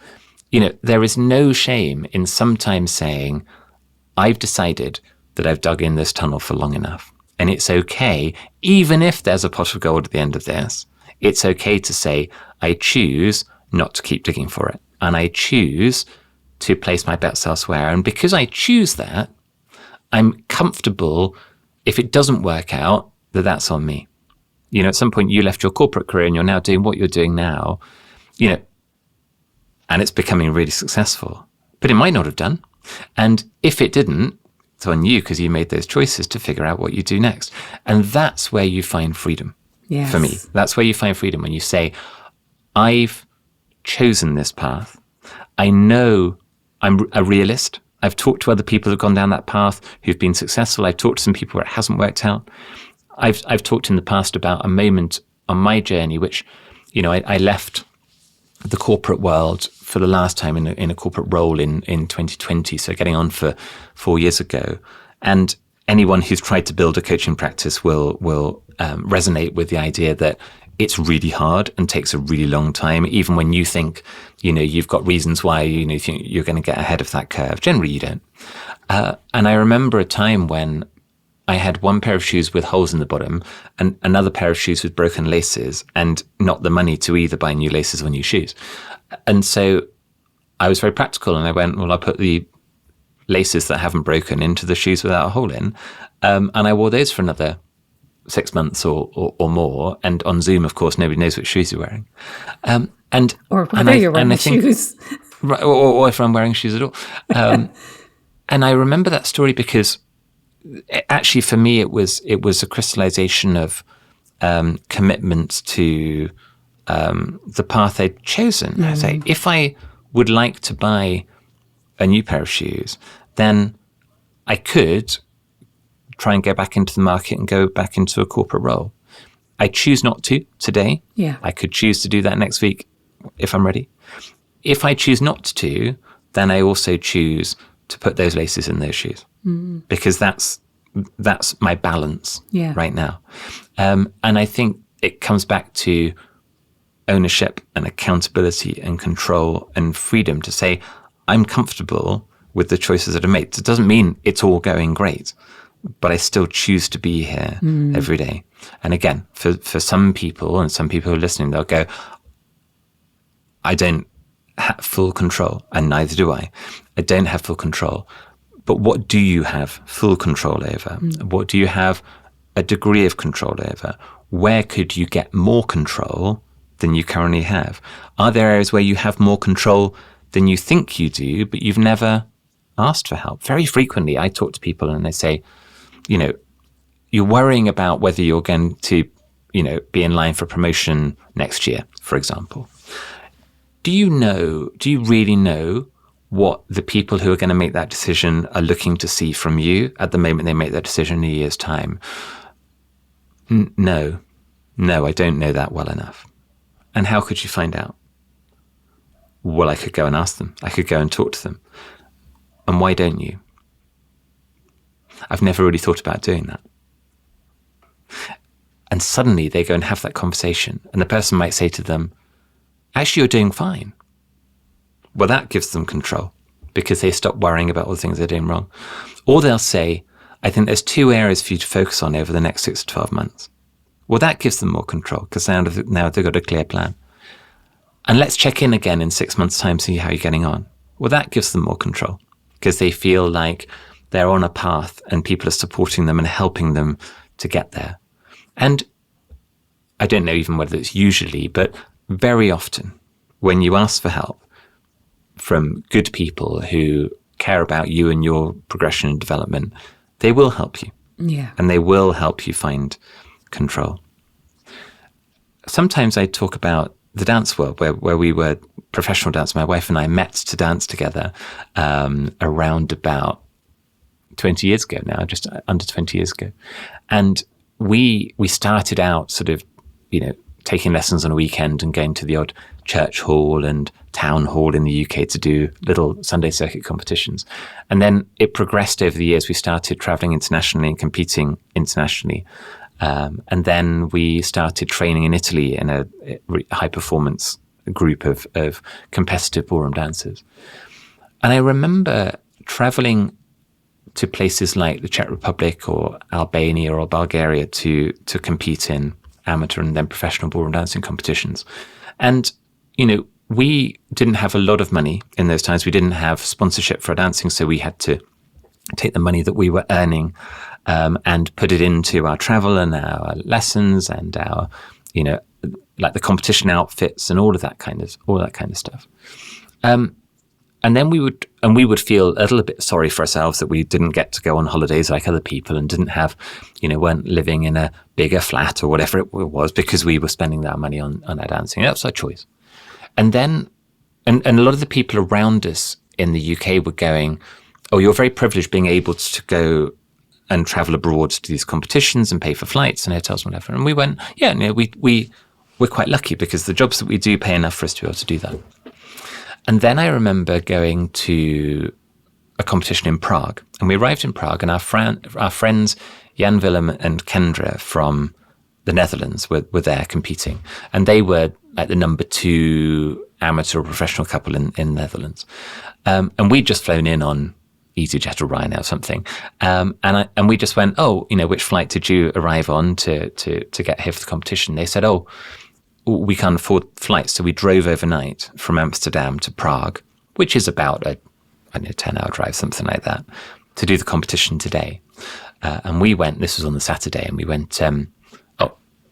There is no shame in sometimes saying, I've decided that I've dug in this tunnel for long enough. And it's okay, even if there's a pot of gold at the end of this, it's okay to say, I choose not to keep digging for it. And I choose to place my bets elsewhere. And because I choose that, I'm comfortable if it doesn't work out, that's on me. At some point you left your corporate career and you're now doing what you're doing now, and it's becoming really successful, but it might not have done. And if it didn't, it's on you because you made those choices to figure out what you do next. And that's where you find freedom. Yes. For me. That's where you find freedom when you say, I've chosen this path. I know I'm a realist. I've talked to other people who've gone down that path who've been successful. I've talked to some people where it hasn't worked out. I've talked in the past about a moment on my journey, which, I left the corporate world for the last time in a corporate role in 2020. So getting on for 4 years ago. And anyone who's tried to build a coaching practice will resonate with the idea that it's really hard and takes a really long time, even when you think, you've got reasons why, you think you're going to get ahead of that curve. Generally, you don't. And I remember a time when I had one pair of shoes with holes in the bottom and another pair of shoes with broken laces and not the money to either buy new laces or new shoes. And so I was very practical and I went, well, I'll put the laces that haven't broken into the shoes without a hole in. And I wore those for another 6 months or more. And on Zoom, of course, nobody knows which shoes you're wearing. Or whether you're wearing shoes. Right, or if I'm wearing shoes at all. And I remember that story because actually for me, it was a crystallization of commitment to the path I'd chosen. I say, if I would like to buy a new pair of shoes, then I could try and go back into the market and go back into a corporate role. I choose not to today. Yeah. I could choose to do that next week if I'm ready. If I choose not to, then I also choose to put those laces in those shoes because that's my balance right now. And I think it comes back to ownership and accountability and control and freedom to say, I'm comfortable with the choices that I made. It doesn't mean it's all going great, but I still choose to be here every day. And again, for some people and some people who are listening, they'll go, I don't have full control, and neither do I. I don't have full control. But what do you have full control over? What do you have a degree of control over? Where could you get more control than you currently have? Are there areas where you have more control than you think you do, but you've never asked for help? Very frequently, I talk to people and they say, you're worrying about whether you're going to, be in line for promotion next year, for example. Do you really know what the people who are going to make that decision are looking to see from you at the moment they make that decision in a year's time? No, I don't know that well enough. And how could you find out? Well, I could go and ask them. I could go and talk to them. And why don't you? I've never really thought about doing that. And suddenly they go and have that conversation, and the person might say to them, actually, you're doing fine. Well, that gives them control because they stop worrying about all the things they're doing wrong. Or they'll say, I think there's 2 areas for you to focus on over the next 6 to 12 months. Well, that gives them more control because now they've got a clear plan. And let's check in again in 6 months' time, see how you're getting on. Well, that gives them more control because they feel like they're on a path and people are supporting them and helping them to get there. And I don't know even whether it's usually, but very often when you ask for help from good people who care about you and your progression and development, they will help you. Yeah. And they will help you find control. Sometimes I talk about the dance world where we were professional dancers. My wife and I met to dance together around about 20 years ago now, just under 20 years ago. And we started out sort of, taking lessons on a weekend and going to the odd church hall and town hall in the UK to do little Sunday circuit competitions. And then it progressed over the years. We started traveling internationally and competing internationally. And then we started training in Italy in a high performance group of competitive ballroom dancers. And I remember traveling to places like the Czech Republic or Albania or Bulgaria to compete in amateur and then professional ballroom dancing competitions. And, we didn't have a lot of money in those times. We didn't have sponsorship for dancing, so we had to take the money that we were earning and put it into our travel and our lessons and our, like the competition outfits and all that kind of stuff. And then we would feel a little bit sorry for ourselves that we didn't get to go on holidays like other people and didn't have, weren't living in a bigger flat or whatever it was because we were spending that money on our dancing. That's our choice. And then, and a lot of the people around us in the UK were going, oh, you're very privileged being able to go and travel abroad to these competitions and pay for flights and hotels and whatever. And we went, we're quite lucky because the jobs that we do pay enough for us to be able to do that. And then I remember going to a competition in Prague, and we arrived in Prague, and our friends Jan Willem and Kendra from the Netherlands were there competing, and they were like the number 2 amateur or professional couple in the Netherlands, and we'd just flown in on EasyJet or Ryanair or something, and we just went, which flight did you arrive on to get here for the competition? They said, we can't afford flights. So we drove overnight from Amsterdam to Prague, which is about a 10-hour drive, something like that, to do the competition today. And we went, this was on the Saturday, and we went,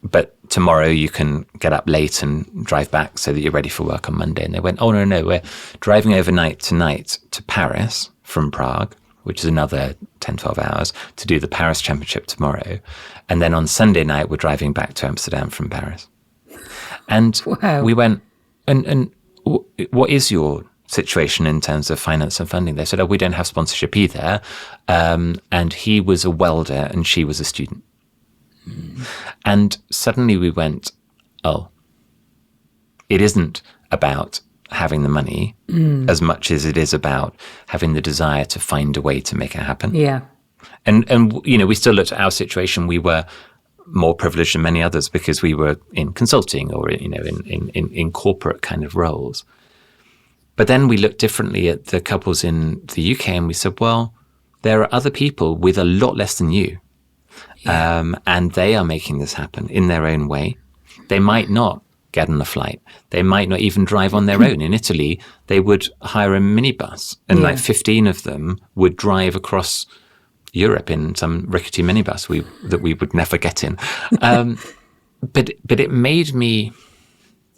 but tomorrow you can get up late and drive back so that you're ready for work on Monday. And they went, no, we're driving overnight tonight to Paris from Prague, which is another 10, 12 hours, to do the Paris Championship tomorrow. And then on Sunday night, we're driving back to Amsterdam from Paris. And we went, and what is your situation in terms of finance and funding? They said, we don't have sponsorship either. And he was a welder and she was a student. And suddenly we went, it isn't about having the money as much as it is about having the desire to find a way to make it happen. Yeah. And we still looked at our situation. We were more privileged than many others because we were in consulting or in corporate kind of roles. But then we looked differently at the couples in the UK and we said, well, there are other people with a lot less than you. Yeah. And they are making this happen in their own way. They might not get on a flight. They might not even drive on their own. In Italy, they would hire a minibus and like 15 of them would drive across Europe in some rickety minibus that we would never get in. But it made me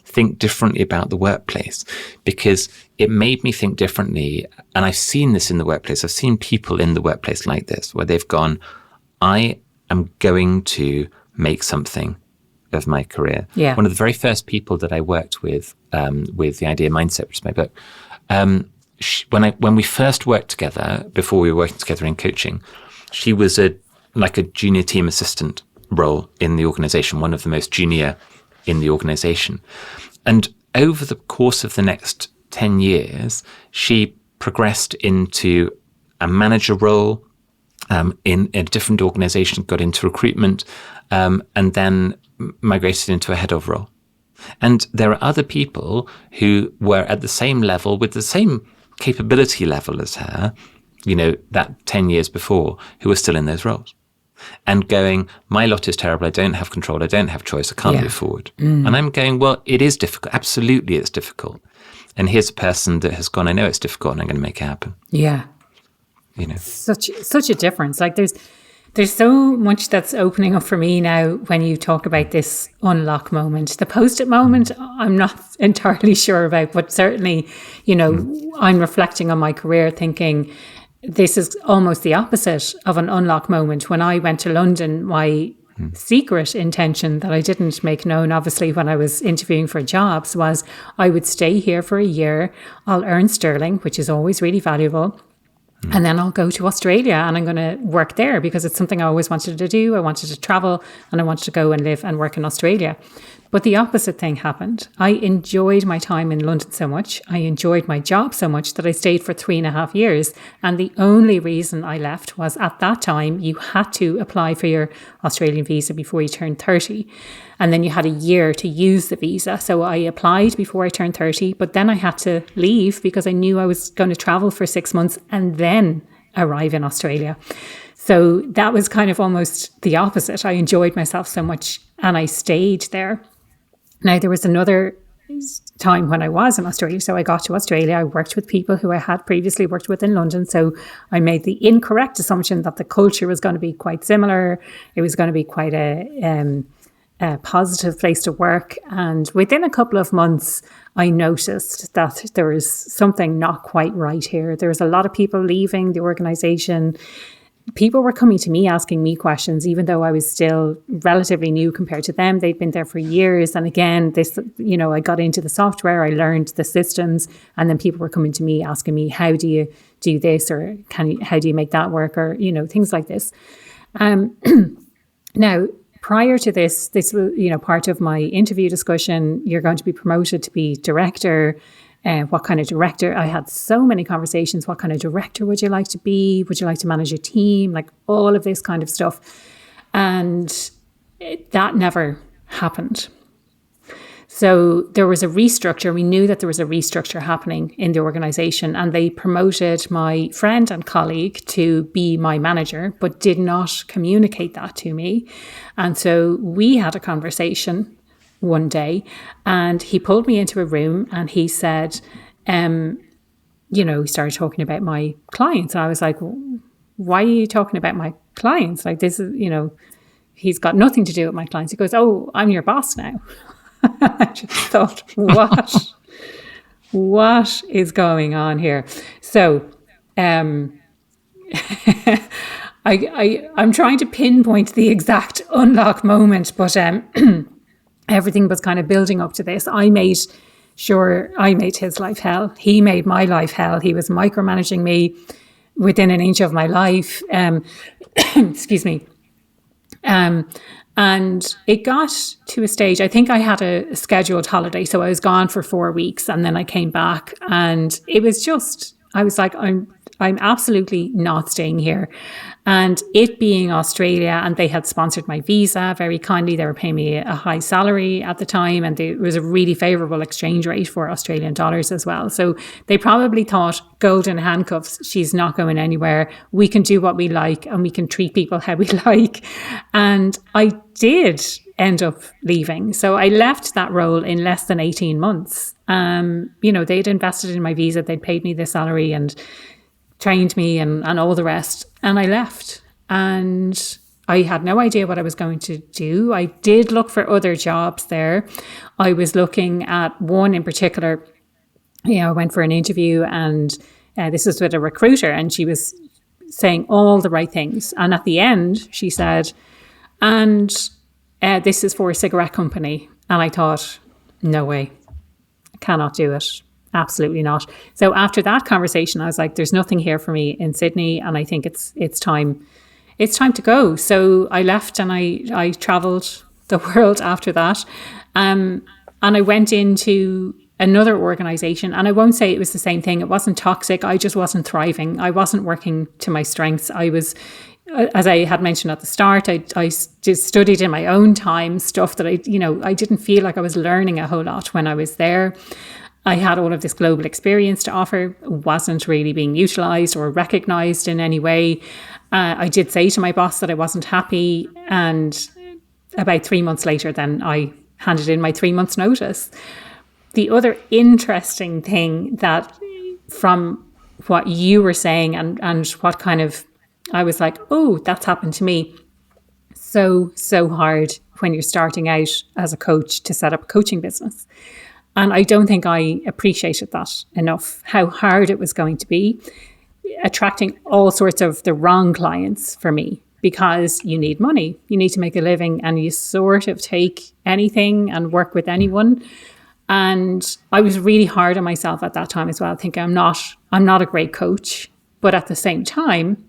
think differently about the workplace because it made me think differently. And I've seen this in the workplace. I've seen people in the workplace like this where they've gone, I am going to make something of my career. Yeah. One of the very first people that I worked with the Idea Mindset, which is my book, when we first worked together, before we were working together in coaching, she was like a junior team assistant role in the organization, one of the most junior in the organization. And over the course of the next 10 years, she progressed into a manager role in a different organization, got into recruitment, and then migrated into a head of role. And there are other people who were at the same level with the same capability level as her, that 10 years before, who are still in those roles. And going, my lot is terrible, I don't have control, I don't have choice, I can't move forward. And I'm going, well, it is difficult. Absolutely, it's difficult. And here's a person that has gone, I know it's difficult and I'm going to make it happen. Yeah. Such a difference. Like there's so much that's opening up for me now when you talk about this unlock moment. The post-it moment, I'm not entirely sure about, but certainly, I'm reflecting on my career thinking this is almost the opposite of an unlock moment. When I went to London, my secret intention that I didn't make known, obviously, when I was interviewing for jobs was I would stay here for a year. I'll earn sterling, which is always really valuable. And then I'll go to Australia and I'm going to work there because it's something I always wanted to do. I wanted to travel and I wanted to go and live and work in Australia. But the opposite thing happened. I enjoyed my time in London so much. I enjoyed my job so much that I stayed for 3.5 years. And the only reason I left was at that time, you had to apply for your Australian visa before you turned 30. And then you had a year to use the visa. So I applied before I turned 30, but then I had to leave because I knew I was going to travel for 6 months and then arrive in Australia. So that was kind of almost the opposite. I enjoyed myself so much and I stayed there. Now, there was another time when I was in Australia. So I got to Australia. I worked with people who I had previously worked with in London. So I made the incorrect assumption that the culture was going to be quite similar. It was going to be quite a positive place to work. And within a couple of months, I noticed that there was something not quite right here. There was a lot of people leaving the organization. People were coming to me asking me questions, even though I was still relatively new compared to them. They'd been there for years. And again, I got into the software, I learned the systems, and then people were coming to me asking me, how do you do this? Or how do you make that work? Or, things like this. Now, prior to this was, part of my interview discussion. You're going to be promoted to be director. What kind of director? I had so many conversations. What kind of director would you like to be? Would you like to manage a team? Like all of this kind of stuff. And that never happened. So there was a restructure. We knew that there was a restructure happening in the organization, and they promoted my friend and colleague to be my manager, but did not communicate that to me. And so we had a conversation one day and he pulled me into a room and he said, he started talking about my clients. And I was like, why are you talking about my clients? Like this is, he's got nothing to do with my clients. He goes, oh, I'm your boss now. I just thought, what is going on here? So, I'm trying to pinpoint the exact unlock moment, but, everything was kind of building up to this. I made his life hell. He made my life hell. He was micromanaging me within an inch of my life. Excuse me. And it got to a stage, I think I had a scheduled holiday. So I was gone for 4 weeks and then I came back and it was just, I was like, I'm absolutely not staying here. And it being Australia, and they had sponsored my visa very kindly. They were paying me a high salary at the time, and it was a really favourable exchange rate for Australian dollars as well. So they probably thought, golden handcuffs, she's not going anywhere. We can do what we like and we can treat people how we like. And I did end up leaving. So I left that role in less than 18 months. They'd invested in my visa, they'd paid me the salary and trained me and all the rest. And I left and I had no idea what I was going to do. I did look for other jobs there. I was looking at one in particular. I went for an interview and this was with a recruiter and she was saying all the right things. And at the end, she said, and this is for a cigarette company. And I thought, no way, I cannot do it. Absolutely not. So after that conversation, I was like, there's nothing here for me in Sydney. And I think it's time it's time to go. So I left and I traveled the world after that. And I went into another organization, and I won't say it was the same thing. It wasn't toxic. I just wasn't thriving. I wasn't working to my strengths. I was, as I had mentioned at the start, I just studied in my own time stuff that I didn't feel like I was learning a whole lot when I was there. I had all of this global experience to offer, wasn't really being utilized or recognized in any way. I did say to my boss that I wasn't happy, and about 3 months later, then I handed in my 3 months notice. The other interesting thing that from what you were saying and what kind of, I was like, oh, that's happened to me. So hard when you're starting out as a coach to set up a coaching business. And I don't think I appreciated that enough, how hard it was going to be, attracting all sorts of the wrong clients for me, because you need money, you need to make a living, and you sort of take anything and work with anyone. And I was really hard on myself at that time as well, thinking I'm not a great coach. But at the same time,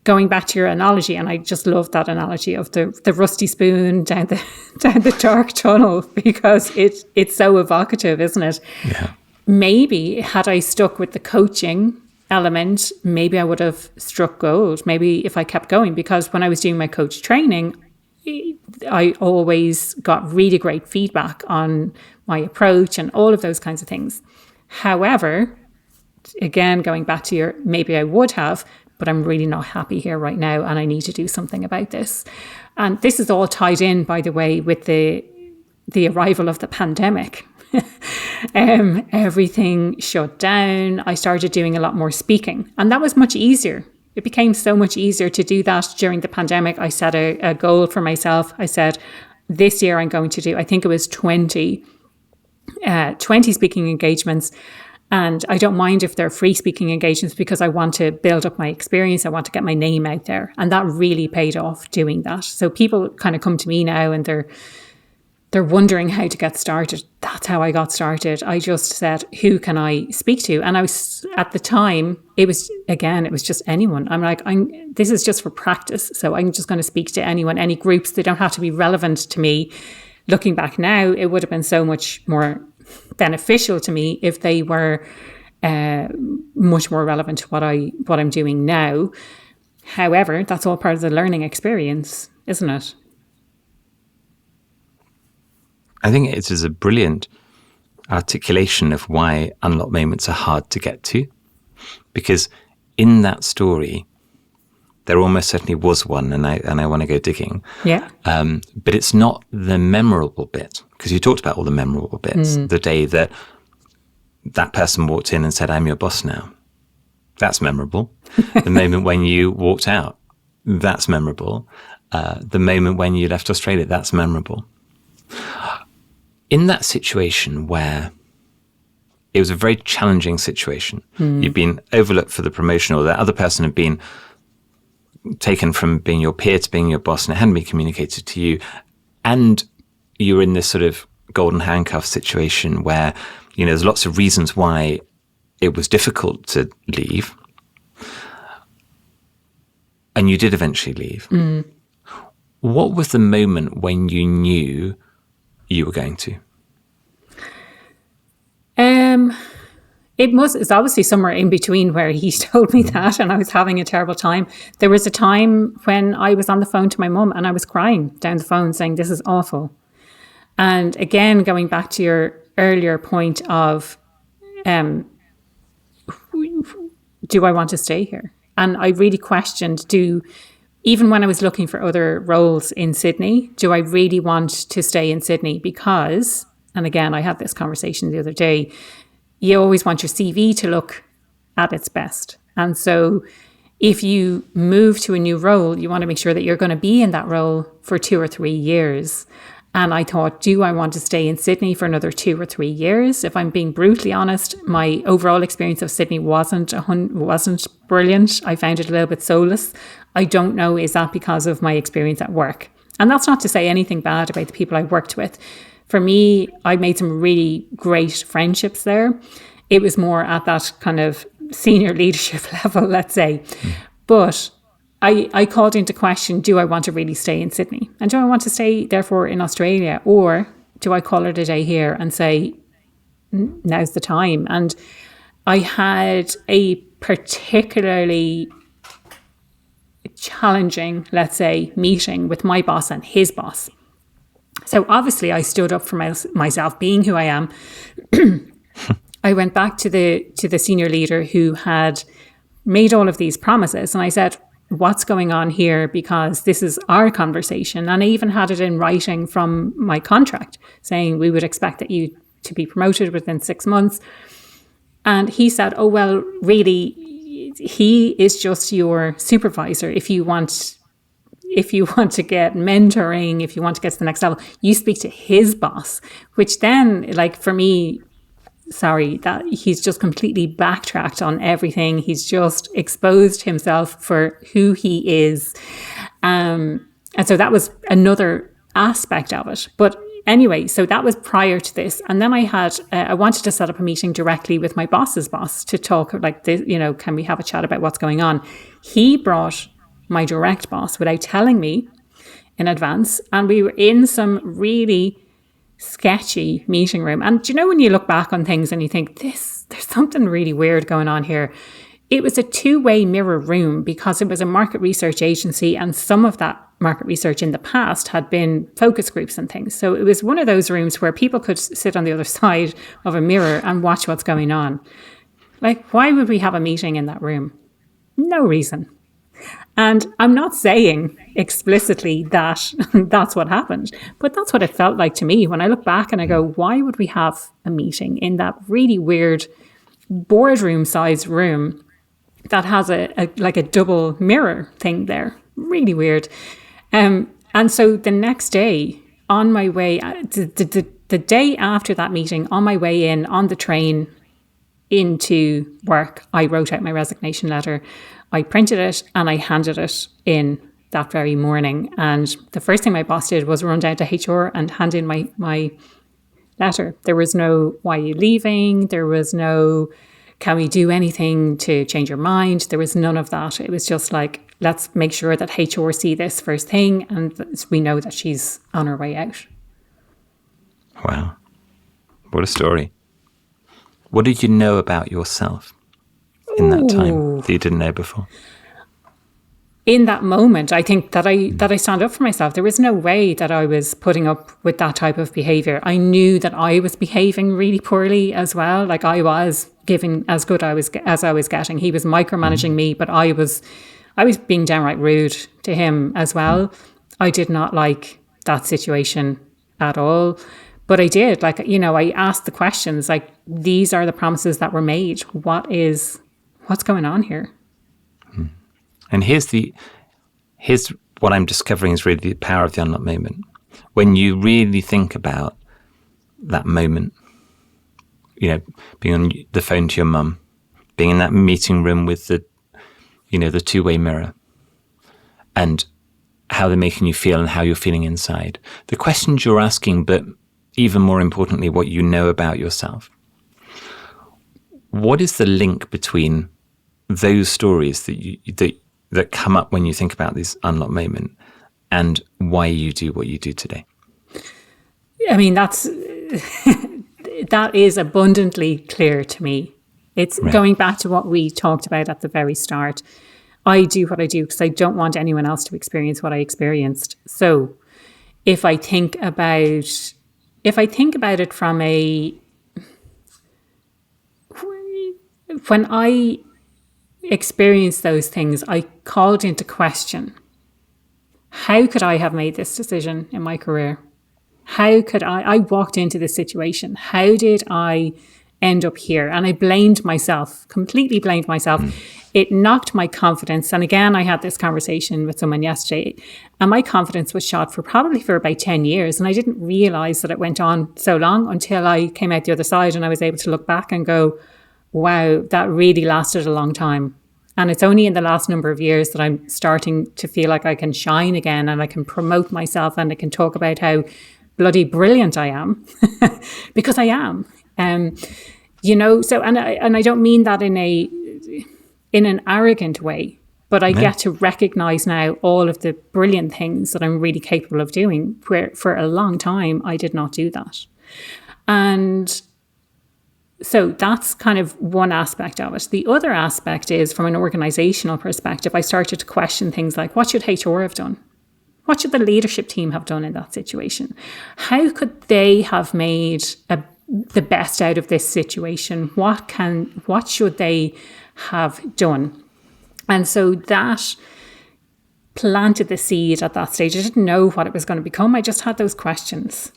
going back to your analogy, and I just love that analogy of the rusty spoon down the dark tunnel, because it's so evocative, isn't it? Yeah. Maybe had I stuck with the coaching element, maybe I would have struck gold. Maybe if I kept going, because when I was doing my coach training, I always got really great feedback on my approach and all of those kinds of things. However, again, going back to maybe I would have, but I'm really not happy here right now, and I need to do something about this. And this is all tied in, by the way, with the arrival of the pandemic. Everything shut down. I started doing a lot more speaking, and that was much easier. It became so much easier to do that during the pandemic. I set a goal for myself. I said, this year I'm going to do, I think it was 20 speaking engagements. And I don't mind if they're free speaking engagements, because I want to build up my experience. I want to get my name out there. And that really paid off doing that. So people kind of come to me now and they're wondering how to get started. That's how I got started. I just said, who can I speak to? And I was, at the time, it was just anyone. I'm like, this is just for practice. So I'm just going to speak to anyone, any groups. They don't have to be relevant to me. Looking back now, it would have been so much more beneficial to me if they were much more relevant to what I'm doing now. However, that's all part of the learning experience, isn't it? I think it is a brilliant articulation of why unlock moments are hard to get to, because in that story, there almost certainly was one, and I want to go digging. Yeah. But it's not the memorable bit, because you talked about all the memorable bits. The day that person walked in and said, "I'm your boss now." That's memorable. The moment when you walked out, that's memorable. The moment when you left Australia, that's memorable. In that situation where it was a very challenging situation, you've been overlooked for the promotion, or the other person had been taken from being your peer to being your boss, and it hadn't been communicated to you, and you were in this sort of golden handcuff situation where, there's lots of reasons why it was difficult to leave, and you did eventually leave. What was the moment when you knew you were going to? It's obviously somewhere in between where he told me that and I was having a terrible time. There was a time when I was on the phone to my mum and I was crying down the phone saying, this is awful. And again, going back to your earlier point of, do I want to stay here? And I really questioned, even when I was looking for other roles in Sydney, do I really want to stay in Sydney? Because, and again, I had this conversation the other day, you always want your CV to look at its best. And so if you move to a new role, you want to make sure that you're going to be in that role for 2 or 3 years. And I thought, do I want to stay in Sydney for another 2 or 3 years? If I'm being brutally honest, my overall experience of Sydney wasn't brilliant. I found it a little bit soulless. I don't know, is that because of my experience at work? And that's not to say anything bad about the people I worked with. For me, I made some really great friendships there. It was more at that kind of senior leadership level, let's say. But I called into question, do I want to really stay in Sydney? And do I want to stay, therefore, in Australia? Or do I call it a day here and say, now's the time? And I had a particularly challenging, let's say, meeting with my boss and his boss. So obviously I stood up for myself, being who I am. I went back to the senior leader who had made all of these promises, and I said, what's going on here? Because this is our conversation. And I even had it in writing from my contract saying we would expect that you to be promoted within 6 months. And he said, oh, well, really, he is just your supervisor. If you want to get mentoring, if you want to get to the next level, you speak to his boss, which then, like, for me, sorry, that he's just completely backtracked on everything. He's just exposed himself for who he is. And so that was another aspect of it. But anyway, so that was prior to this. And then I wanted to set up a meeting directly with my boss's boss to talk like this, can we have a chat about what's going on? He brought my direct boss without telling me in advance. And we were in some really sketchy meeting room. And when you look back on things and you think, there's something really weird going on here. It was a two-way mirror room because it was a market research agency, and some of that market research in the past had been focus groups and things. So it was one of those rooms where people could sit on the other side of a mirror and watch what's going on. Like, why would we have a meeting in that room? No reason. And I'm not saying explicitly that that's what happened, but that's what it felt like to me when I look back and I go, why would we have a meeting in that really weird boardroom sized room that has a double mirror thing there? Really weird. And so the next day on my way, the day after that meeting, on my way in on the train into work, I wrote out my resignation letter. I printed it and I handed it in that very morning. And the first thing my boss did was run down to HR and hand in my letter. There was no, why are you leaving? There was no, can we do anything to change your mind? There was none of that. It was just like, let's make sure that HR see this first thing and we know that she's on her way out. Wow. What a story. What did you know about yourself in that time that you didn't know before? In that moment, I think that I stand up for myself. There was no way that I was putting up with that type of behaviour. I knew that I was behaving really poorly as well. Like, I was giving as good as I was getting. He was micromanaging me, but I was being downright rude to him as well. I did not like that situation at all. But I did, I asked the questions, like, these are the promises that were made. What's going on here? And here's what I'm discovering is really the power of the unlocked moment. When you really think about that moment, being on the phone to your mum, being in that meeting room with the two-way mirror, and how they're making you feel and how you're feeling inside. The questions you're asking, but even more importantly, what you know about yourself. What is the link between those stories that come up when you think about this unlocked moment and why you do what you do today? I mean, that is abundantly clear to me. It's right. Going back to what we talked about at the very start. I do what I do because I don't want anyone else to experience what I experienced. So if I think about it from when I experienced those things, I called into question, how could I have made this decision in my career? How could I walked into this situation. How did I end up here? And I blamed myself, completely blamed myself. It knocked my confidence. And again, I had this conversation with someone yesterday, and my confidence was shot for about 10 years. And I didn't realize that it went on so long until I came out the other side and I was able to look back and go, wow, that really lasted a long time. And it's only in the last number of years that I'm starting to feel like I can shine again and I can promote myself and I can talk about how bloody brilliant I am because I am. So, and I don't mean that in an arrogant way, but I get to recognize now all of the brilliant things that I'm really capable of doing, where for a long time I did not do that. And so that's kind of one aspect of it. The other aspect is, from an organizational perspective, I started to question things like, what should HR have done? What should the leadership team have done in that situation? How could they have made the best out of this situation? What should they have done? And so that planted the seed at that stage. I didn't know what it was going to become. I just had those questions.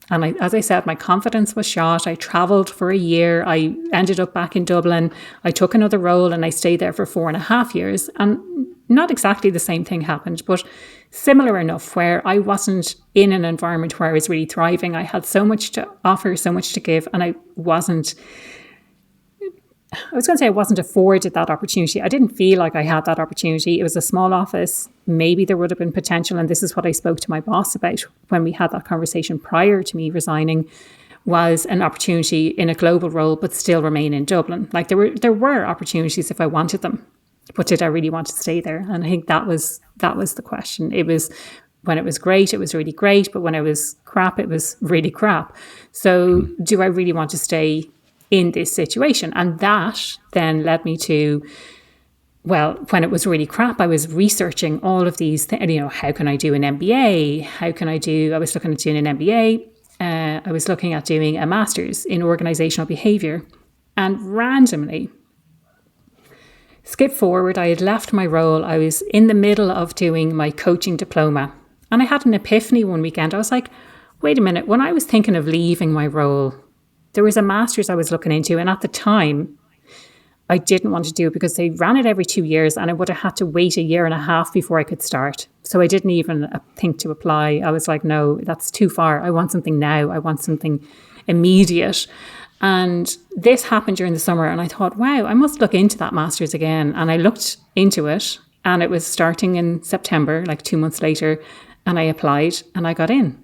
And as I said, my confidence was shot. I travelled for a year. I ended up back in Dublin. I took another role and I stayed there for 4.5 years. And not exactly the same thing happened, but similar enough, where I wasn't in an environment where I was really thriving. I had so much to offer, so much to give, and I wasn't afforded that opportunity. I didn't feel like I had that opportunity. It was a small office. Maybe there would have been potential. And this is what I spoke to my boss about when we had that conversation prior to me resigning, was an opportunity in a global role, but still remain in Dublin. Like there were opportunities if I wanted them, but did I really want to stay there? And I think that was the question. It was, when it was great, it was really great. But when it was crap, it was really crap. So do I really want to stay in this situation? And that then led me to, well, when it was really crap, I was researching all of these things. How can I do an MBA? I was looking at doing an MBA. I was looking at doing a master's in organizational behavior. And randomly, skip forward, I had left my role. I was in the middle of doing my coaching diploma. And I had an epiphany one weekend. I was like, wait a minute, when I was thinking of leaving my role, there was a master's I was looking into, and at the time, I didn't want to do it because they ran it every 2 years, and I would have had to wait 1.5 years before I could start. So I didn't even think to apply. I was like, no, that's too far. I want something now. I want something immediate. And this happened during the summer, and I thought, wow, I must look into that master's again. And I looked into it, and it was starting in September, like 2 months later, and I applied and I got in.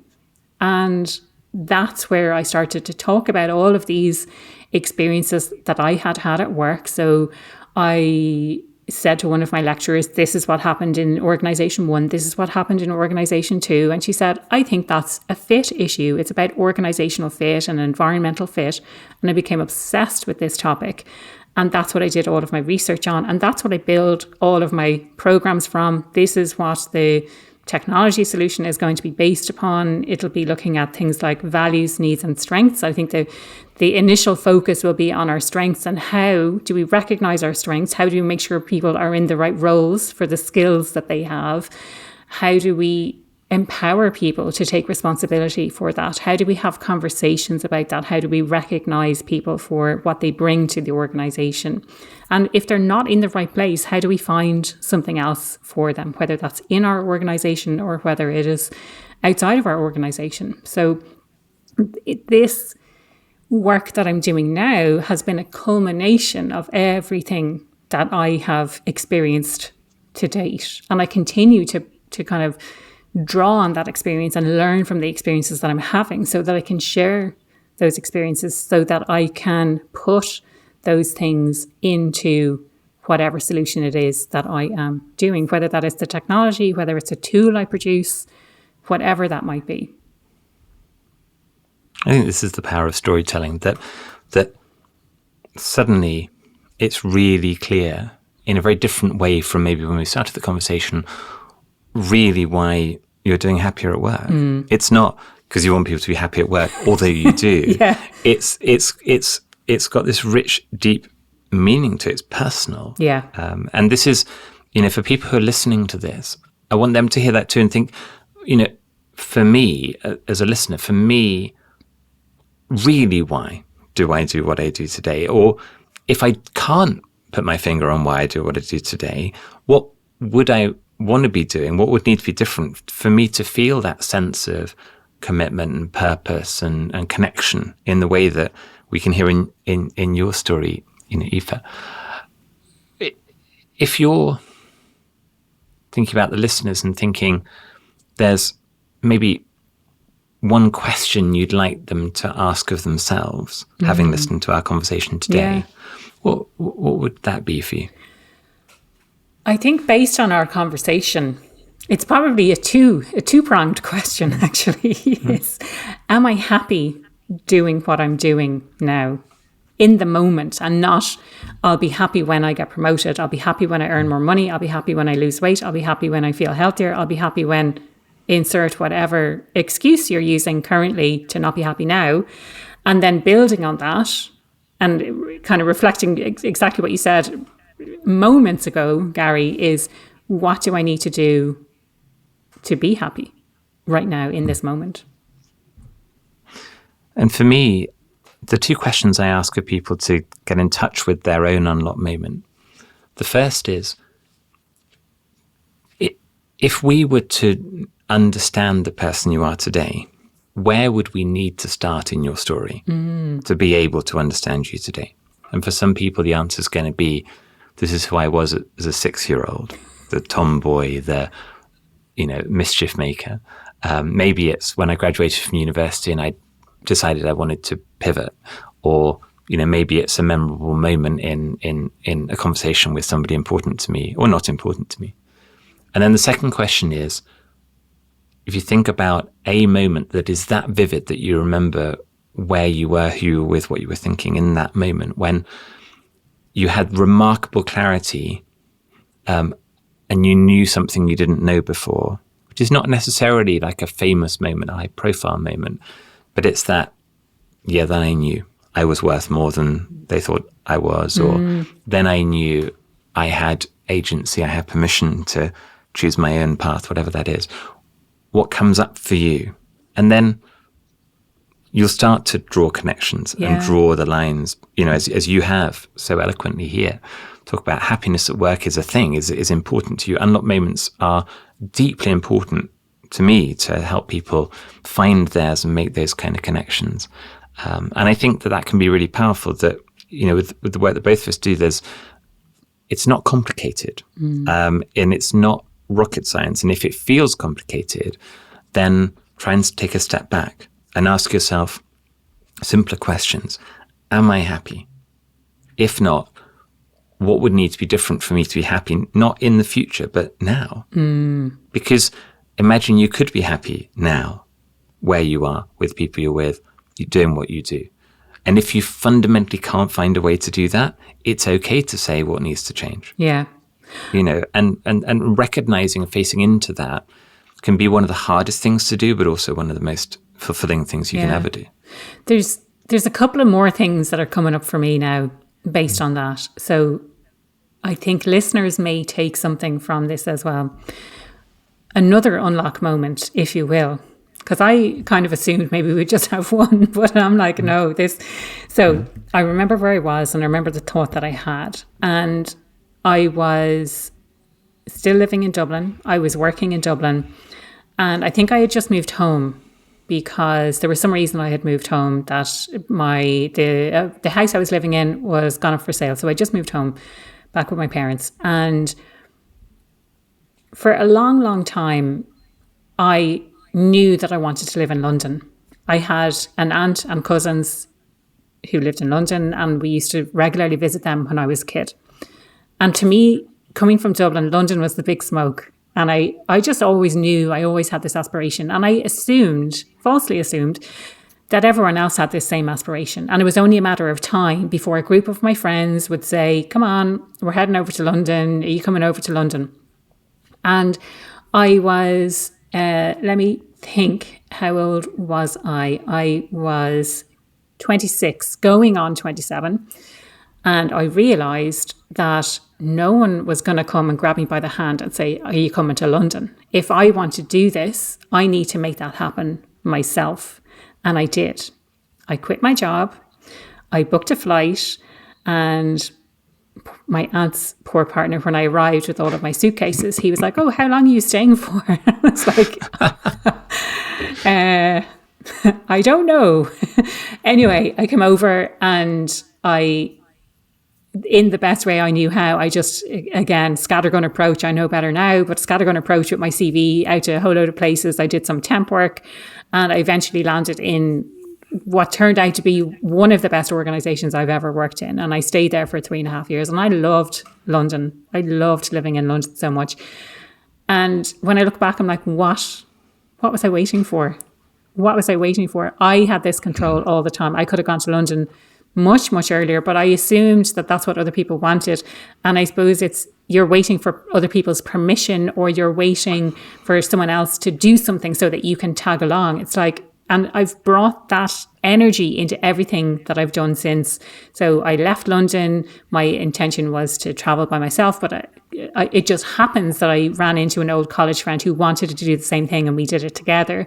And that's where I started to talk about all of these experiences that I had at work. So I said to one of my lecturers, this is what happened in Organisation 1, this is what happened in Organisation 2. And she said, I think that's a fit issue. It's about organisational fit and environmental fit. And I became obsessed with this topic. And that's what I did all of my research on. And that's what I build all of my programs from. This is what the technology solution is going to be based upon. It'll be looking at things like values, needs, and strengths. I think the initial focus will be on our strengths and how do we recognize our strengths? How do we make sure people are in the right roles for the skills that they have? How do we empower people to take responsibility for that? How do we have conversations about that? How do we recognize people for what they bring to the organization? And if they're not in the right place, how do we find something else for them, whether that's in our organization or whether it is outside of our organization? So this work that I'm doing now has been a culmination of everything that I have experienced to date. And I continue to kind of draw on that experience and learn from the experiences that I'm having so that I can share those experiences so that I can put those things into whatever solution it is that I am doing, whether that is the technology, whether it's a tool I produce, whatever that might be. I think this is the power of storytelling, that suddenly it's really clear in a very different way from maybe when we started the conversation, really why you're doing happier at work. It's not because you want people to be happy at work, although you do. Yeah. It's got this rich, deep meaning to it. It's personal. Yeah. And this is, for people who are listening to this, I want them to hear that too and think, for me, as a listener, really, why do I do what I do today? Or if I can't put my finger on why I do what I do today, what would I want to be doing? What would need to be different for me to feel that sense of commitment and purpose and connection in the way that we can hear in your story, Aoife? If you're thinking about the listeners and thinking there's maybe one question you'd like them to ask of themselves, having listened to our conversation today, what would that be for you? I think based on our conversation, it's probably a two-pronged question, actually. Is, am I happy doing what I'm doing now in the moment, and not I'll be happy when I get promoted, I'll be happy when I earn more money, I'll be happy when I lose weight, I'll be happy when I feel healthier, I'll be happy when insert whatever excuse you're using currently to not be happy now, and then building on that and kind of reflecting exactly what you said moments ago, Gary, is what do I need to do to be happy right now in this moment? And for me, the two questions I ask of people to get in touch with their own unlock moment. The first is, if we were to understand the person you are today, where would we need to start in your story to be able to understand you today? And for some people, the answer is going to be, this is who I was as a 6-year-old, the tomboy, the mischief maker. Maybe it's when I graduated from university and I decided I wanted to pivot, or maybe it's a memorable moment in a conversation with somebody important to me or not important to me. And then the second question is, if you think about a moment that is that vivid that you remember where you were, who you were with, what you were thinking in that moment, when you had remarkable clarity and you knew something you didn't know before, which is not necessarily like a famous moment, a high profile moment, but it's that, then I knew I was worth more than they thought I was, or then I knew I had agency, I had permission to choose my own path, whatever that is. What comes up for you? And then you'll start to draw connections and draw the lines, as you have so eloquently here. Talk about happiness at work is a thing, is important to you. Unlock moments are deeply important to me to help people find theirs and make those kind of connections. And I think that can be really powerful, that, with the work that both of us do, it's not complicated and it's not rocket science. And if it feels complicated, then try and take a step back and ask yourself simpler questions. Am I happy? If not, what would need to be different for me to be happy, not in the future, but now? Because imagine you could be happy now, where you are, with people you're with, you're doing what you do. And if you fundamentally can't find a way to do that, it's okay to say what needs to change. Yeah. And recognizing and facing into that can be one of the hardest things to do, but also one of the most fulfilling things you can ever do. There's a couple of more things that are coming up for me now based on that. So I think listeners may take something from this as well. Another unlock moment, if you will, because I kind of assumed maybe we'd just have one, but I'm like, no, this. So I remember where I was, and I remember the thought that I had. And I was still living in Dublin. I was working in Dublin. And I think I had just moved home because there was some reason I had moved home, that the house I was living in was gone up for sale. So I just moved home back with my parents. And for a long, long time, I knew that I wanted to live in London. I had an aunt and cousins who lived in London, and we used to regularly visit them when I was a kid. And to me, coming from Dublin, London was the big smoke. And I just always knew, I always had this aspiration. And I falsely assumed, that everyone else had this same aspiration. And it was only a matter of time before a group of my friends would say, come on, we're heading over to London. Are you coming over to London? And I was, let me think, how old was I? I was 26, going on 27. And I realised that no one was going to come and grab me by the hand and say, are you coming to London? If I want to do this, I need to make that happen myself. And I did. I quit my job. I booked a flight, and my aunt's poor partner, when I arrived with all of my suitcases, he was like, oh, how long are you staying for? I was like, I don't know. Anyway, I came over, and in the best way I knew how, I just, again, scattergun approach. I know better now, but scattergun approach with my CV out to a whole load of places. I did some temp work, and I eventually landed in what turned out to be one of the best organizations I've ever worked in. And I stayed there for 3.5 years, and I loved London. I loved living in London so much. And when I look back, I'm like, what was I waiting for? What was I waiting for? I had this control all the time. I could have gone to London much, much earlier, but I assumed that that's what other people wanted. And I suppose you're waiting for other people's permission, or you're waiting for someone else to do something so that you can tag along. It's like, and I've brought that energy into everything that I've done since. So I left London. My intention was to travel by myself, but it just happens that I ran into an old college friend who wanted to do the same thing, and we did it together.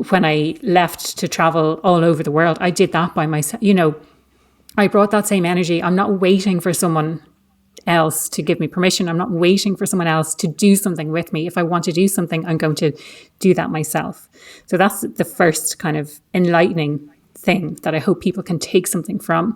When I left to travel all over the world, I did that by myself. I brought that same energy. I'm not waiting for someone else to give me permission. I'm not waiting for someone else to do something with me. If I want to do something, I'm going to do that myself. So that's the first kind of enlightening thing that I hope people can take something from.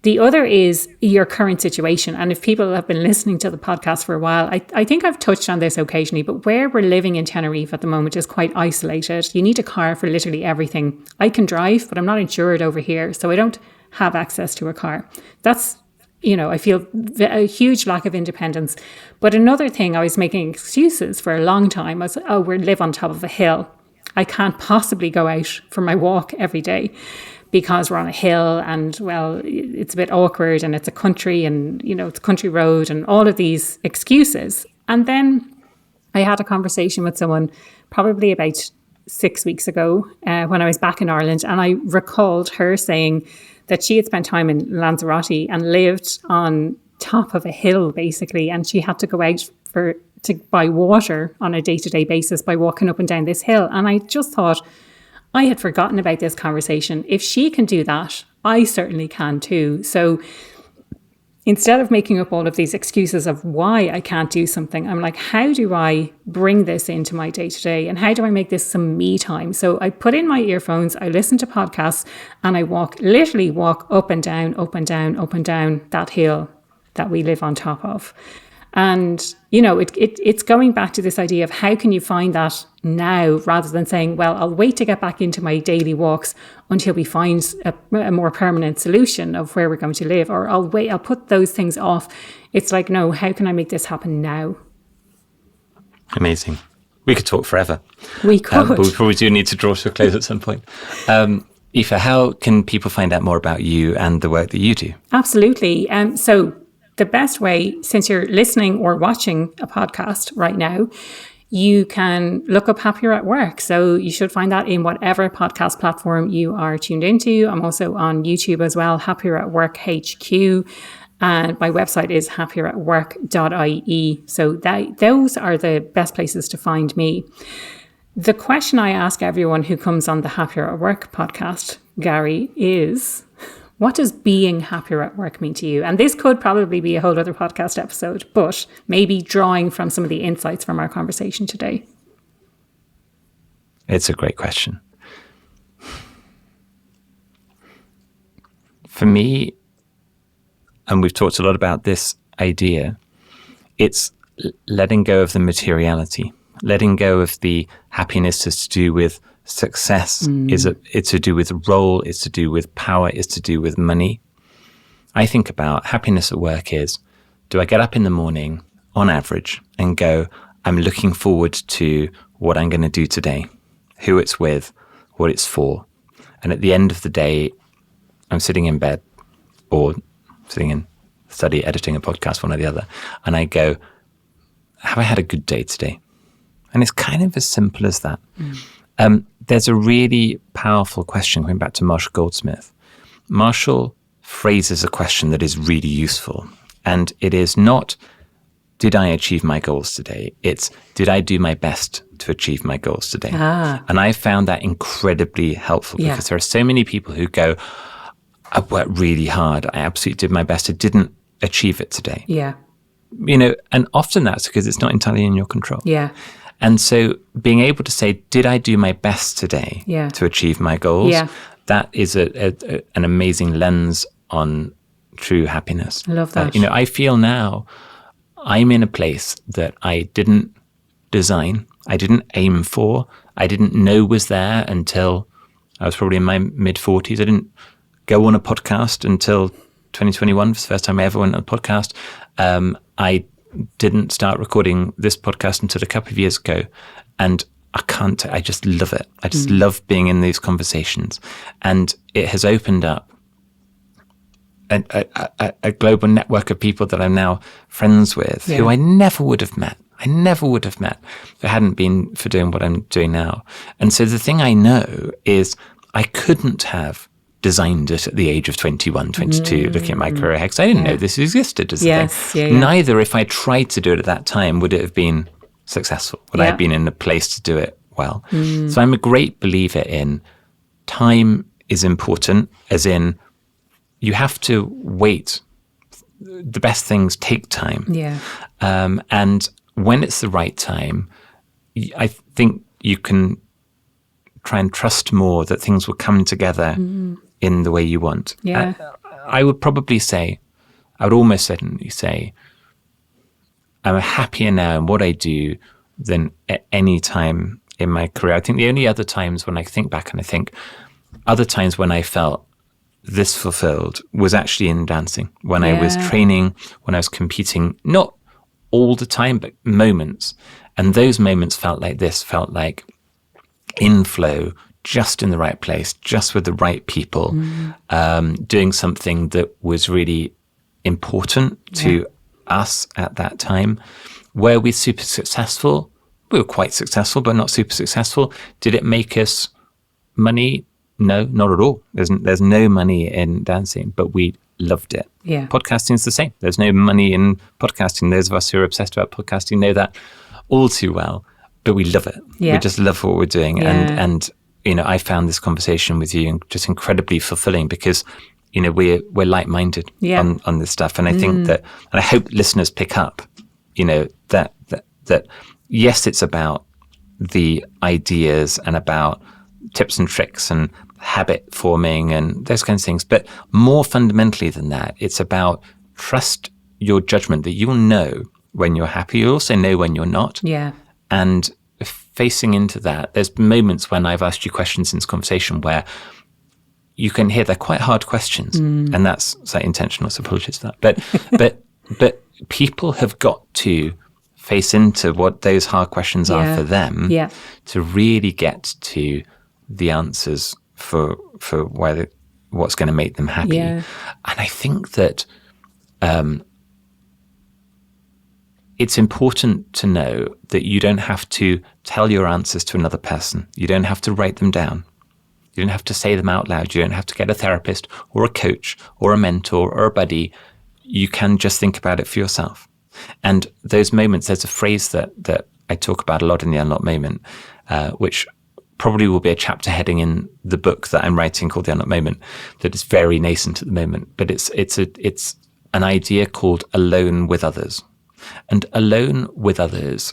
The other is your current situation. And if people have been listening to the podcast for a while, I think I've touched on this occasionally, but where we're living in Tenerife at the moment is quite isolated. You need a car for literally everything. I can drive, but I'm not insured over here, so I don't have access to a car. That's, I feel a huge lack of independence. But another thing, I was making excuses for a long time. I was, we live on top of a hill. I can't possibly go out for my walk every day, because we're on a hill, and, well, it's a bit awkward, and it's a country, and, it's a country road, and all of these excuses. And then I had a conversation with someone probably about 6 weeks ago when I was back in Ireland, and I recalled her saying that she had spent time in Lanzarote and lived on top of a hill, basically, and she had to go out to buy water on a day-to-day basis by walking up and down this hill. And I just thought, I had forgotten about this conversation. If she can do that, I certainly can too. So instead of making up all of these excuses of why I can't do something, I'm like, how do I bring this into my day-to-day? And how do I make this some me time? So I put in my earphones, I listen to podcasts, and I literally walk up and down, up and down, up and down that hill that we live on top of. And, it's going back to this idea of how can you find that now, rather than saying, well, I'll wait to get back into my daily walks until we find a more permanent solution of where we're going to live, or I'll put those things off. It's like, no, how can I make this happen now? Amazing. We could talk forever. We could. But we probably do need to draw to a close at some point. Aoife, how can people find out more about you and the work that you do? Absolutely. So the best way, since you're listening or watching a podcast right now, you can look up Happier at Work. So you should find that in whatever podcast platform you are tuned into. I'm also on YouTube as well, Happier at Work HQ. And my website is happieratwork.ie. So those are the best places to find me. The question I ask everyone who comes on the Happier at Work podcast, Gary, is, what does being happier at work mean to you? And this could probably be a whole other podcast episode, but maybe drawing from some of the insights from our conversation today. It's a great question. For me, and we've talked a lot about this idea, it's letting go of the materiality, letting go of the happiness that's to do with success. It's to do with role, it's to do with power, it's to do with money. I think about happiness at work is, do I get up in the morning on average and go, I'm looking forward to what I'm going to do today, who it's with, what it's for. And at the end of the day, I'm sitting in bed or sitting in study, editing a podcast, one or the other. And I go, have I had a good day today? And it's kind of as simple as that. There's a really powerful question going back to Marshall Goldsmith. Marshall phrases a question that is really useful. And it is not, did I achieve my goals today? It's, did I do my best to achieve my goals today? And I found that incredibly helpful because there are so many people who go, I worked really hard. I absolutely did my best. I didn't achieve it today. Yeah. And often that's because it's not entirely in your control. Yeah. And so being able to say, did I do my best today to achieve my goals? Yeah. That is an amazing lens on true happiness. I love that. I feel now I'm in a place that I didn't design, I didn't aim for, I didn't know was there until I was probably in my mid-40s. I didn't go on a podcast until 2021. It's the first time I ever went on a podcast. I didn't start recording this podcast until a couple of years ago. And I just love it. I just love being in these conversations. And it has opened up a global network of people that I'm now friends with, who I never would have met. If it hadn't been for doing what I'm doing now. And so the thing I know is I couldn't have designed it at the age of 21, 22, looking at my career ahead, because I didn't know this existed as a thing. Neither, if I tried to do it at that time, would it have been successful. Would I have been in a place to do it well? So I'm a great believer in time is important, as in you have to wait. The best things take time. And when it's the right time, I think you can try and trust more that things will come together in the way you want. I would almost certainly say, I'm happier now in what I do than at any time in my career. I think the only other times when I think back and I think other times when I felt this fulfilled was actually in dancing, when I was training, when I was competing, not all the time, but moments. And those moments felt like inflow, just in the right place, just with the right people, doing something that was really important to us at that time. Were we super successful? We were quite successful, but not super successful. Did it make us money? No, not at all. There's no money in dancing, but we loved it. Podcasting is the same. There's no money in podcasting. Those of us who are obsessed about podcasting know that all too well, but we love it. We just love what we're doing. And I found this conversation with you just incredibly fulfilling because, we're like-minded on this stuff. And I think that, and I hope listeners pick up, that yes, it's about the ideas and about tips and tricks and habit forming and those kinds of things. But more fundamentally than that, it's about trust your judgment that you'll know when you're happy. You'll also know when you're not. And facing into that, there's moments when I've asked you questions in this conversation where you can hear they're quite hard questions. And that's intentional, so apologies for that. But people have got to face into what those hard questions are for them to really get to the answers for what's going to make them happy. And I think that it's important to know that you don't have to tell your answers to another person. You don't have to write them down. You don't have to say them out loud. You don't have to get a therapist or a coach or a mentor or a buddy. You can just think about it for yourself. And those moments, there's a phrase that I talk about a lot in the Unlocked Moment, which probably will be a chapter heading in the book that I'm writing called The Unlocked Moment, that is very nascent at the moment. But it's an idea called alone with others. And alone with others,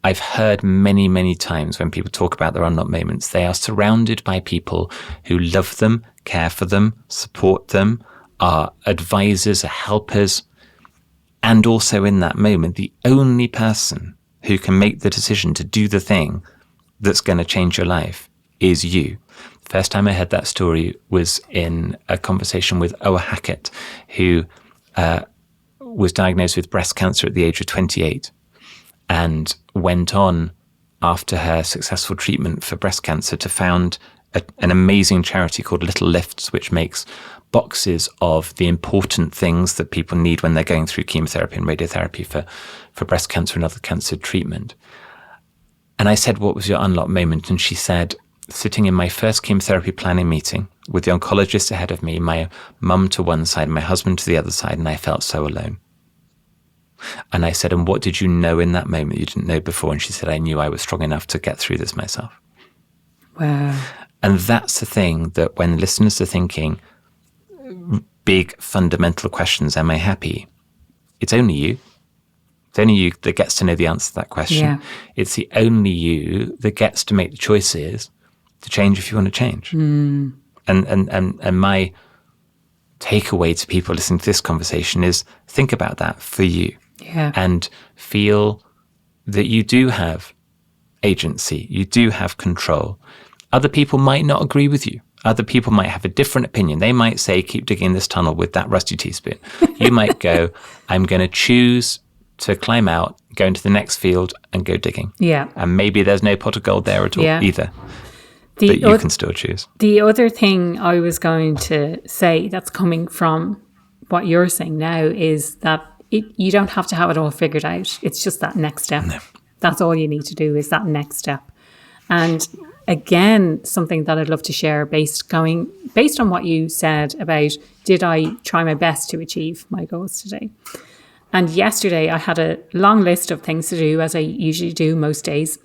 I've heard many, many times when people talk about their unlocked moments, they are surrounded by people who love them, care for them, support them, are advisors, are helpers. And also in that moment, the only person who can make the decision to do the thing that's going to change your life is you. The first time I heard that story was in a conversation with Oa Hackett, who was diagnosed with breast cancer at the age of 28 and went on after her successful treatment for breast cancer to found an amazing charity called Little Lifts, which makes boxes of the important things that people need when they're going through chemotherapy and radiotherapy for breast cancer and other cancer treatment. And I said, what was your unlocked moment? And she said, sitting in my first chemotherapy planning meeting with the oncologist ahead of me, my mum to one side, my husband to the other side, and I felt so alone. And I said, and what did you know in that moment you didn't know before? And she said, I knew I was strong enough to get through this myself. Wow. And that's the thing that when listeners are thinking big fundamental questions, am I happy? It's only you. It's only you that gets to know the answer to that question. Yeah. It's the only you that gets to make the choices to change if you want to change. And my takeaway to people listening to this conversation is think about that for you. And feel that you do have agency, you do have control. Other people might not agree with you. Other people might have a different opinion. They might say, keep digging this tunnel with that rusty teaspoon. You might go, I'm going to choose to climb out, go into the next field and go digging. Yeah. And maybe there's no pot of gold there at all either. But you can still choose. The other thing I was going to say that's coming from what you're saying now is that you don't have to have it all figured out. It's just that next step. No. That's all you need to do is that next step. And again, something that I'd love to share based on what you said about, did I try my best to achieve my goals today? And yesterday I had a long list of things to do, as I usually do most days.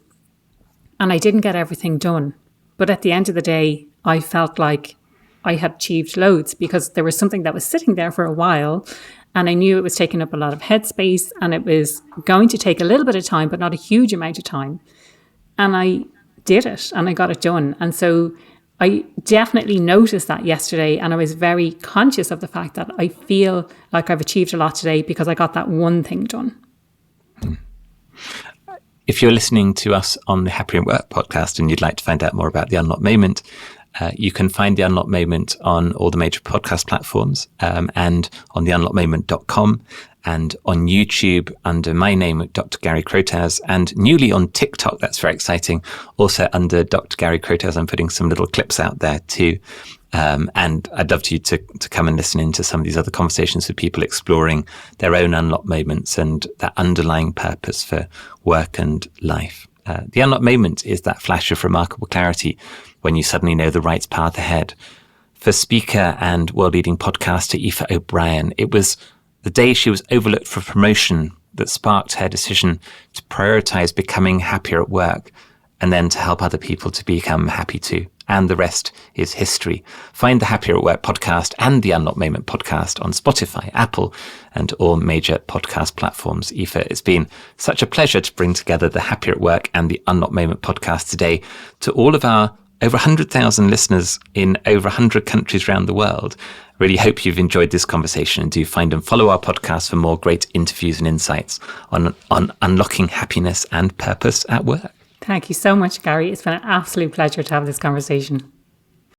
And I didn't get everything done. But at the end of the day, I felt like I had achieved loads because there was something that was sitting there for a while and I knew it was taking up a lot of headspace and it was going to take a little bit of time, but not a huge amount of time. And I did it and I got it done. And so I definitely noticed that yesterday and I was very conscious of the fact that I feel like I've achieved a lot today because I got that one thing done. If you're listening to us on the Happier at Work podcast and you'd like to find out more about the Unlocked Moment, you can find the Unlocked Moment on all the major podcast platforms and on theunlockedmoment.com and on YouTube under my name, Dr. Gary Crotaz, and newly on TikTok, that's very exciting, also under Dr. Gary Crotaz. I'm putting some little clips out there too. And I'd love you to come and listen into some of these other conversations with people exploring their own unlocked moments and that underlying purpose for work and life. The unlocked moment is that flash of remarkable clarity when you suddenly know the right path ahead. For speaker and world-leading podcaster Aoife O'Brien, it was the day she was overlooked for promotion that sparked her decision to prioritize becoming happier at work and then to help other people to become happy too. And the rest is history. Find the Happier at Work podcast and the Unlocked Moment podcast on Spotify, Apple, and all major podcast platforms. Aoife, it's been such a pleasure to bring together the Happier at Work and the Unlocked Moment podcast today to all of our over 100,000 listeners in over 100 countries around the world. Really hope you've enjoyed this conversation and do find and follow our podcast for more great interviews and insights on unlocking happiness and purpose at work. Thank you so much, Gary. It's been an absolute pleasure to have this conversation.